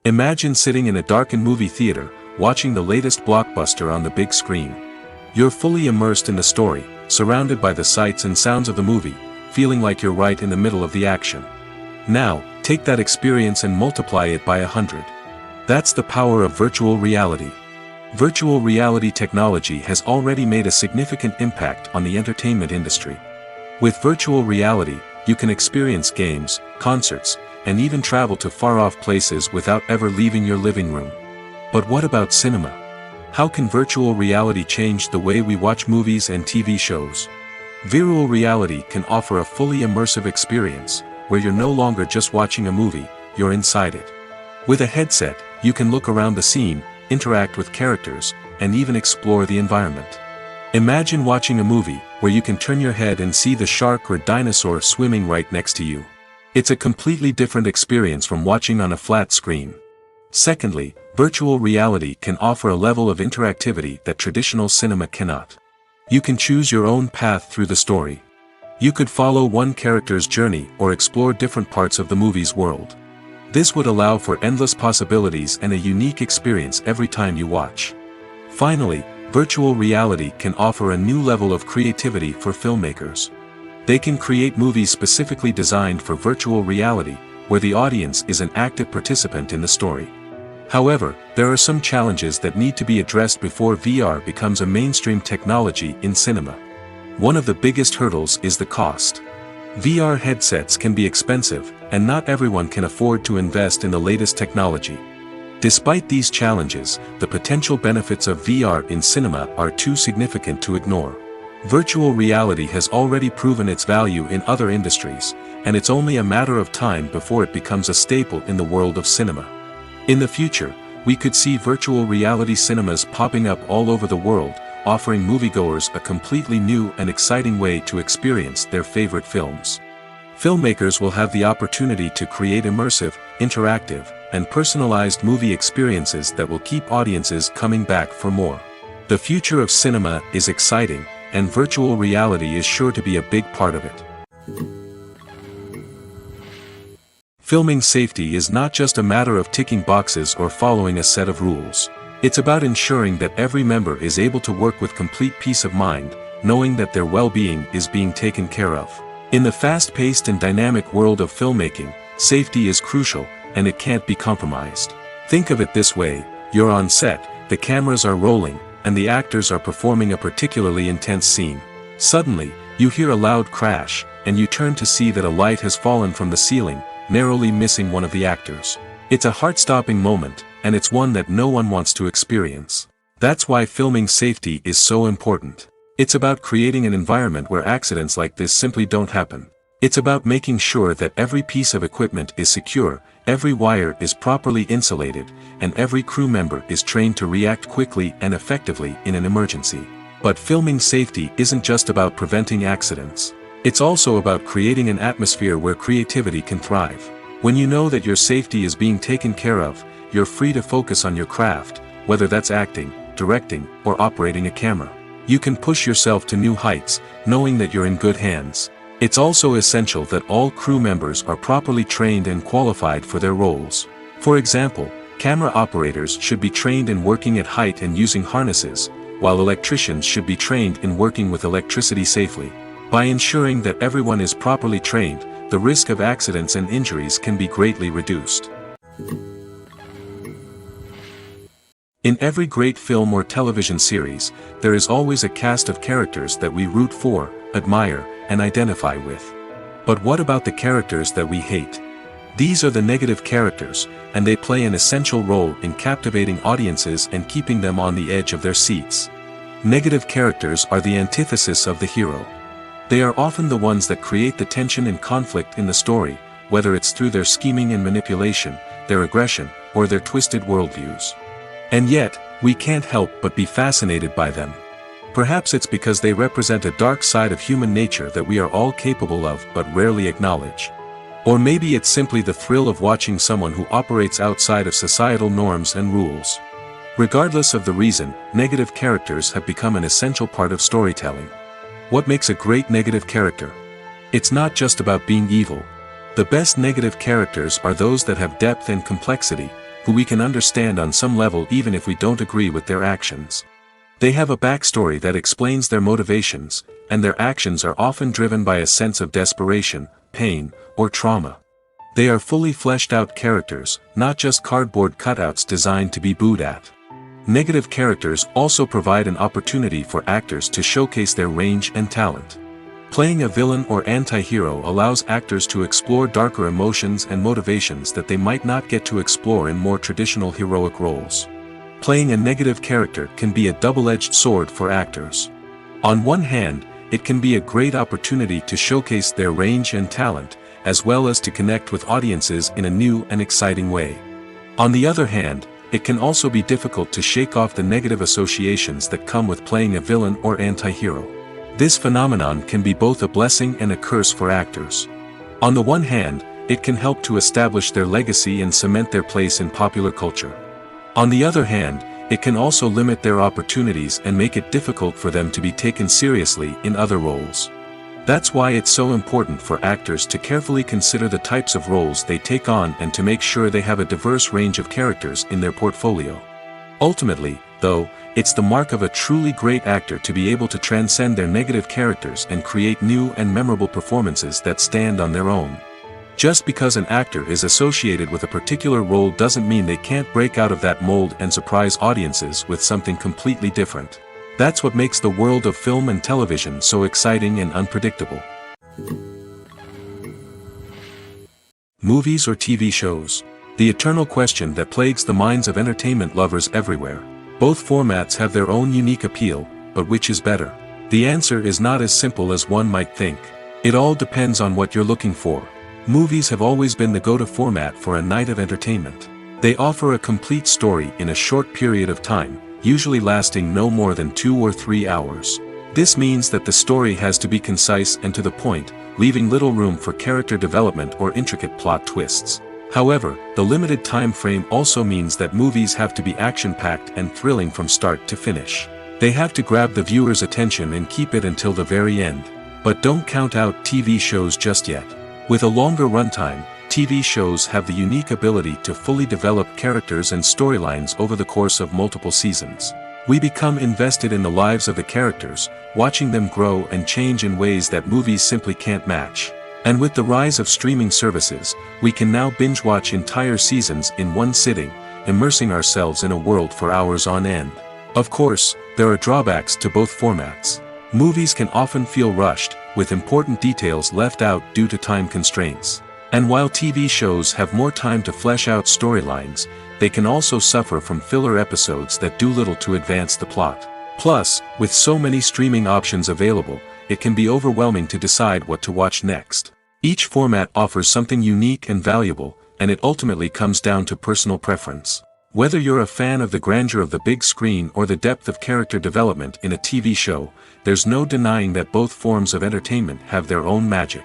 Imagine sitting in a darkened movie theater, watching the latest blockbuster on the big screen. You're fully immersed in the story, surrounded by the sights and sounds of the movie, feeling like you're right in the middle of the action. Now, take that experience and multiply it by 100. That's the power of virtual reality. Virtual reality technology has already made a significant impact on the entertainment industry. With virtual reality, you can experience games, concerts, and even travel to far-off places without ever leaving your living room. But what about cinema? How can virtual reality change the way we watch movies and TV shows? Virtual reality can offer a fully immersive experience, where you're no longer just watching a movie, you're inside it. With a headset, you can look around the scene, interact with characters, and even explore the environment. Imagine watching a movie, where you can turn your head and see the shark or dinosaur swimming right next to you. It's a completely different experience from watching on a flat screen. Secondly, virtual reality can offer a level of interactivity that traditional cinema cannot. You can choose your own path through the story. You could follow one character's journey or explore different parts of the movie's world. This would allow for endless possibilities and a unique experience every time you watch. Finally, virtual reality can offer a new level of creativity for filmmakers. They can create movies specifically designed for virtual reality, where the audience is an active participant in the story. However, there are some challenges that need to be addressed before VR becomes a mainstream technology in cinema. One of the biggest hurdles is the cost. VR headsets can be expensive, and not everyone can afford to invest in the latest technology. Despite these challenges, the potential benefits of VR in cinema are too significant to ignore. Virtual reality has already proven its value in other industries, and it's only a matter of time before it becomes a staple in the world of cinema. In the future, we could see virtual reality cinemas popping up all over the world, offering moviegoers a completely new and exciting way to experience their favorite films. Filmmakers will have the opportunity to create immersive, interactive, and personalized movie experiences that will keep audiences coming back for more. The future of cinema is exciting, and virtual reality is sure to be a big part of it. Filming safety is not just a matter of ticking boxes or following a set of rules. It's about ensuring that every member is able to work with complete peace of mind, knowing that their well-being is being taken care of. In the fast-paced and dynamic world of filmmaking, safety is crucial, and it can't be compromised. Think of it this way: you're on set, the cameras are rolling, and the actors are performing a particularly intense scene. Suddenly, you hear a loud crash, and you turn to see that a light has fallen from the ceiling, narrowly missing one of the actors. It's a heart-stopping moment, and it's one that no one wants to experience. That's why filming safety is so important. It's about creating an environment where accidents like this simply don't happen. It's about making sure that every piece of equipment is secure, every wire is properly insulated, and every crew member is trained to react quickly and effectively in an emergency. But filming safety isn't just about preventing accidents. It's also about creating an atmosphere where creativity can thrive. When you know that your safety is being taken care of, you're free to focus on your craft, whether that's acting, directing, or operating a camera. You can push yourself to new heights, knowing that you're in good hands. It's also essential that all crew members are properly trained and qualified for their roles. For example, camera operators should be trained in working at height and using harnesses, while electricians should be trained in working with electricity safely. By ensuring that everyone is properly trained, the risk of accidents and injuries can be greatly reduced. In every great film or television series, there is always a cast of characters that we root for, admire, and identify with. But what about the characters that we hate? These are the negative characters, and they play an essential role in captivating audiences and keeping them on the edge of their seats. Negative characters are the antithesis of the hero. They are often the ones that create the tension and conflict in the story, whether it's through their scheming and manipulation, their aggression, or their twisted worldviews. And yet, we can't help but be fascinated by them. Perhaps it's because they represent a dark side of human nature that we are all capable of but rarely acknowledge. Or maybe it's simply the thrill of watching someone who operates outside of societal norms and rules. Regardless of the reason, negative characters have become an essential part of storytelling. What makes a great negative character? It's not just about being evil. The best negative characters are those that have depth and complexity, who we can understand on some level even if we don't agree with their actions. They have a backstory that explains their motivations, and their actions are often driven by a sense of desperation, pain, or trauma. They are fully fleshed out characters, not just cardboard cutouts designed to be booed at. Negative characters also provide an opportunity for actors to showcase their range and talent. Playing a villain or anti-hero allows actors to explore darker emotions and motivations that they might not get to explore in more traditional heroic roles. Playing a negative character can be a double-edged sword for actors. On one hand, it can be a great opportunity to showcase their range and talent, as well as to connect with audiences in a new and exciting way. On the other hand, it can also be difficult to shake off the negative associations that come with playing a villain or anti-hero. This phenomenon can be both a blessing and a curse for actors. On the one hand, it can help to establish their legacy and cement their place in popular culture. On the other hand, it can also limit their opportunities and make it difficult for them to be taken seriously in other roles. That's why it's so important for actors to carefully consider the types of roles they take on and to make sure they have a diverse range of characters in their portfolio. Ultimately, though, it's the mark of a truly great actor to be able to transcend their negative characters and create new and memorable performances that stand on their own. Just because an actor is associated with a particular role doesn't mean they can't break out of that mold and surprise audiences with something completely different. That's what makes the world of film and television so exciting and unpredictable. Movies or TV shows? The eternal question that plagues the minds of entertainment lovers everywhere. Both formats have their own unique appeal, but which is better? The answer is not as simple as one might think. It all depends on what you're looking for. Movies have always been the go-to format for a night of entertainment. They offer a complete story in a short period of time, usually lasting no more than 2 or 3 hours. This means that the story has to be concise and to the point, leaving little room for character development or intricate plot twists. However, the limited time frame also means that movies have to be action-packed and thrilling from start to finish. They have to grab the viewer's attention and keep it until the very end. But don't count out TV shows just yet. With a longer runtime, TV shows have the unique ability to fully develop characters and storylines over the course of multiple seasons. We become invested in the lives of the characters, watching them grow and change in ways that movies simply can't match. And with the rise of streaming services, we can now binge-watch entire seasons in one sitting, immersing ourselves in a world for hours on end. Of course, there are drawbacks to both formats. Movies can often feel rushed, with important details left out due to time constraints. And while TV shows have more time to flesh out storylines, they can also suffer from filler episodes that do little to advance the plot. Plus, with so many streaming options available, it can be overwhelming to decide what to watch next. Each format offers something unique and valuable, and it ultimately comes down to personal preference. Whether you're a fan of the grandeur of the big screen or the depth of character development in a TV show, there's no denying that both forms of entertainment have their own magic.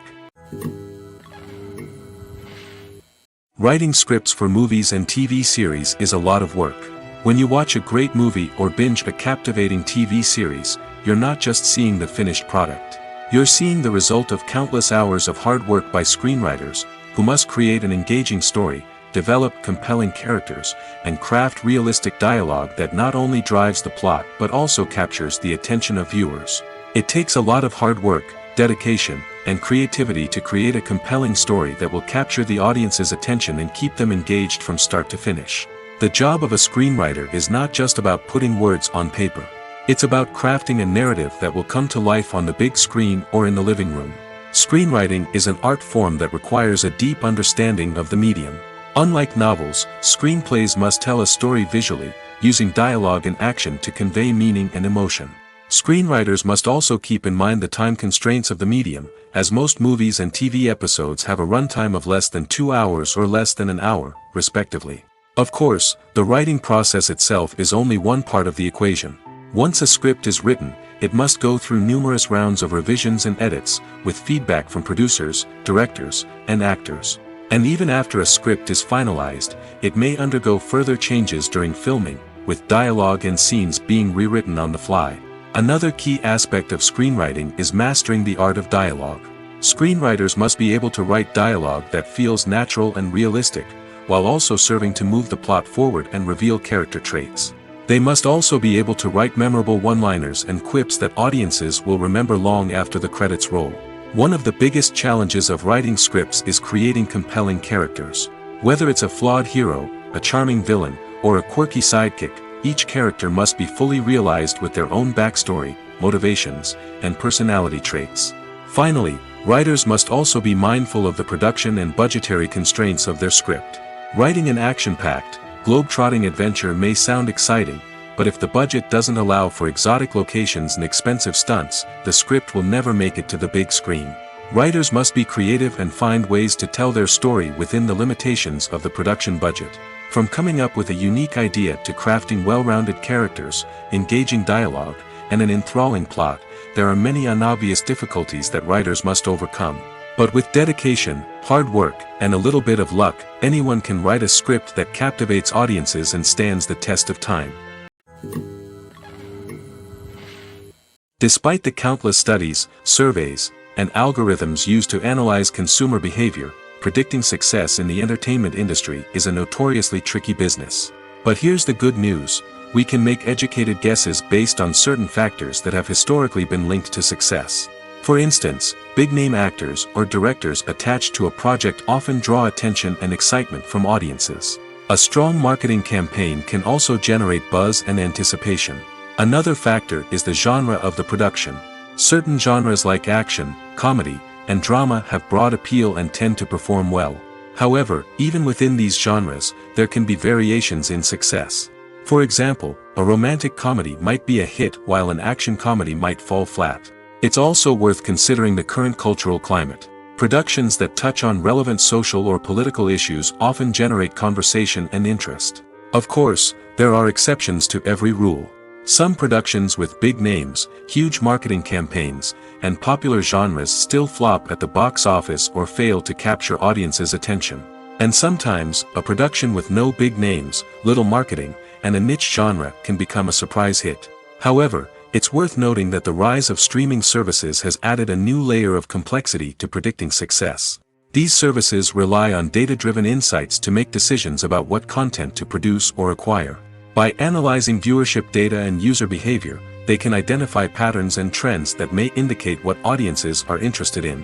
Writing scripts for movies and TV series is a lot of work. When you watch a great movie or binge a captivating TV series, you're not just seeing the finished product. You're seeing the result of countless hours of hard work by screenwriters, who must create an engaging story, develop compelling characters, and craft realistic dialogue that not only drives the plot but also captures the attention of viewers. It takes a lot of hard work, dedication, and creativity to create a compelling story that will capture the audience's attention and keep them engaged from start to finish. The job of a screenwriter is not just about putting words on paper. It's about crafting a narrative that will come to life on the big screen or in the living room. Screenwriting is an art form that requires a deep understanding of the medium. Unlike novels, screenplays must tell a story visually, using dialogue and action to convey meaning and emotion. Screenwriters must also keep in mind the time constraints of the medium, as most movies and TV episodes have a runtime of less than 2 hours or less than an hour, respectively. Of course, the writing process itself is only one part of the equation. Once a script is written, it must go through numerous rounds of revisions and edits, with feedback from producers, directors, and actors. And even after a script is finalized, it may undergo further changes during filming, with dialogue and scenes being rewritten on the fly. Another key aspect of screenwriting is mastering the art of dialogue. Screenwriters must be able to write dialogue that feels natural and realistic, while also serving to move the plot forward and reveal character traits. They must also be able to write memorable one-liners and quips that audiences will remember long after the credits roll. One of the biggest challenges of writing scripts is creating compelling characters. Whether it's a flawed hero, a charming villain, or a quirky sidekick, each character must be fully realized with their own backstory, motivations, and personality traits. Finally, writers must also be mindful of the production and budgetary constraints of their script. Writing an action-packed, globe-trotting adventure may sound exciting, but if the budget doesn't allow for exotic locations and expensive stunts, the script will never make it to the big screen. Writers must be creative and find ways to tell their story within the limitations of the production budget. From coming up with a unique idea to crafting well-rounded characters, engaging dialogue, and an enthralling plot, there are many unobvious difficulties that writers must overcome. But with dedication, hard work, and a little bit of luck, anyone can write a script that captivates audiences and stands the test of time. Despite the countless studies, surveys, and algorithms used to analyze consumer behavior, predicting success in the entertainment industry is a notoriously tricky business. But here's the good news: we can make educated guesses based on certain factors that have historically been linked to success. For instance, big-name actors or directors attached to a project often draw attention and excitement from audiences. A strong marketing campaign can also generate buzz and anticipation. Another factor is the genre of the production. Certain genres like action, comedy, and drama have broad appeal and tend to perform well. However, even within these genres, there can be variations in success. For example, a romantic comedy might be a hit while an action comedy might fall flat. It's also worth considering the current cultural climate. Productions that touch on relevant social or political issues often generate conversation and interest. Of course, there are exceptions to every rule. Some productions with big names, huge marketing campaigns, and popular genres still flop at the box office or fail to capture audiences' attention. And sometimes, a production with no big names, little marketing, and a niche genre can become a surprise hit. However, it's worth noting that the rise of streaming services has added a new layer of complexity to predicting success. These services rely on data-driven insights to make decisions about what content to produce or acquire. By analyzing viewership data and user behavior, they can identify patterns and trends that may indicate what audiences are interested in.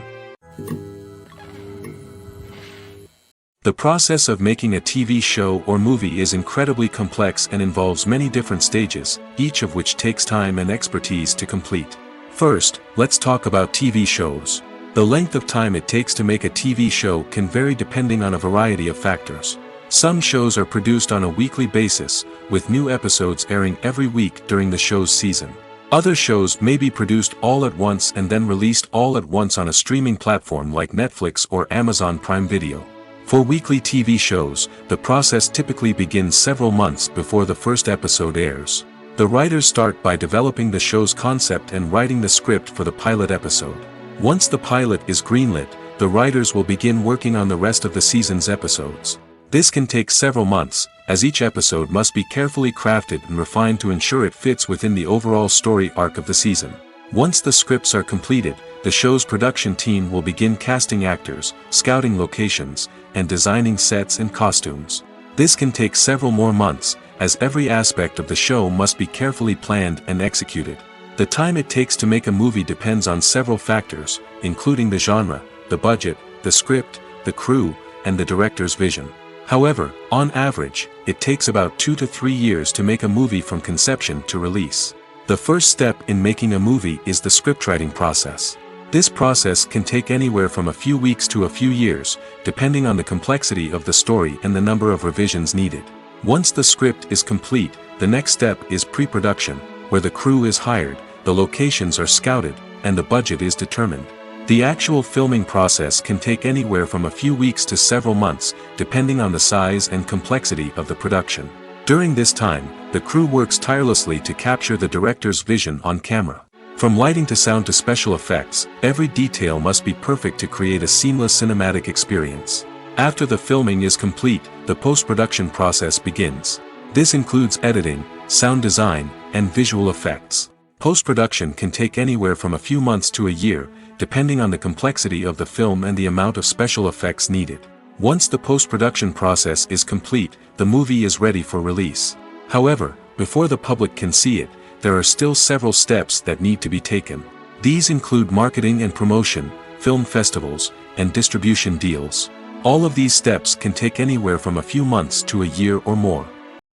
The process of making a TV show or movie is incredibly complex and involves many different stages, each of which takes time and expertise to complete. First, let's talk about TV shows. The length of time it takes to make a TV show can vary depending on a variety of factors. Some shows are produced on a weekly basis, with new episodes airing every week during the show's season. Other shows may be produced all at once and then released all at once on a streaming platform like Netflix or Amazon Prime Video. For weekly TV shows, the process typically begins several months before the first episode airs. The writers start by developing the show's concept and writing the script for the pilot episode. Once the pilot is greenlit, the writers will begin working on the rest of the season's episodes. This can take several months, as each episode must be carefully crafted and refined to ensure it fits within the overall story arc of the season. Once the scripts are completed, the show's production team will begin casting actors, scouting locations, and designing sets and costumes. This can take several more months, as every aspect of the show must be carefully planned and executed. The time it takes to make a movie depends on several factors, including the genre, the budget, the script, the crew, and the director's vision. However, on average, it takes about 2 to 3 years to make a movie from conception to release. The first step in making a movie is the scriptwriting process. This process can take anywhere from a few weeks to a few years, depending on the complexity of the story and the number of revisions needed. Once the script is complete, the next step is pre-production, where the crew is hired, the locations are scouted, and the budget is determined. The actual filming process can take anywhere from a few weeks to several months, depending on the size and complexity of the production. During this time, the crew works tirelessly to capture the director's vision on camera. From lighting to sound to special effects, every detail must be perfect to create a seamless cinematic experience. After the filming is complete, the post-production process begins. This includes editing, sound design, and visual effects. Post-production can take anywhere from a few months to a year, depending on the complexity of the film and the amount of special effects needed. Once the post-production process is complete, the movie is ready for release. However, before the public can see it, there are still several steps that need to be taken. These include marketing and promotion, film festivals, and distribution deals. All of these steps can take anywhere from a few months to a year or more.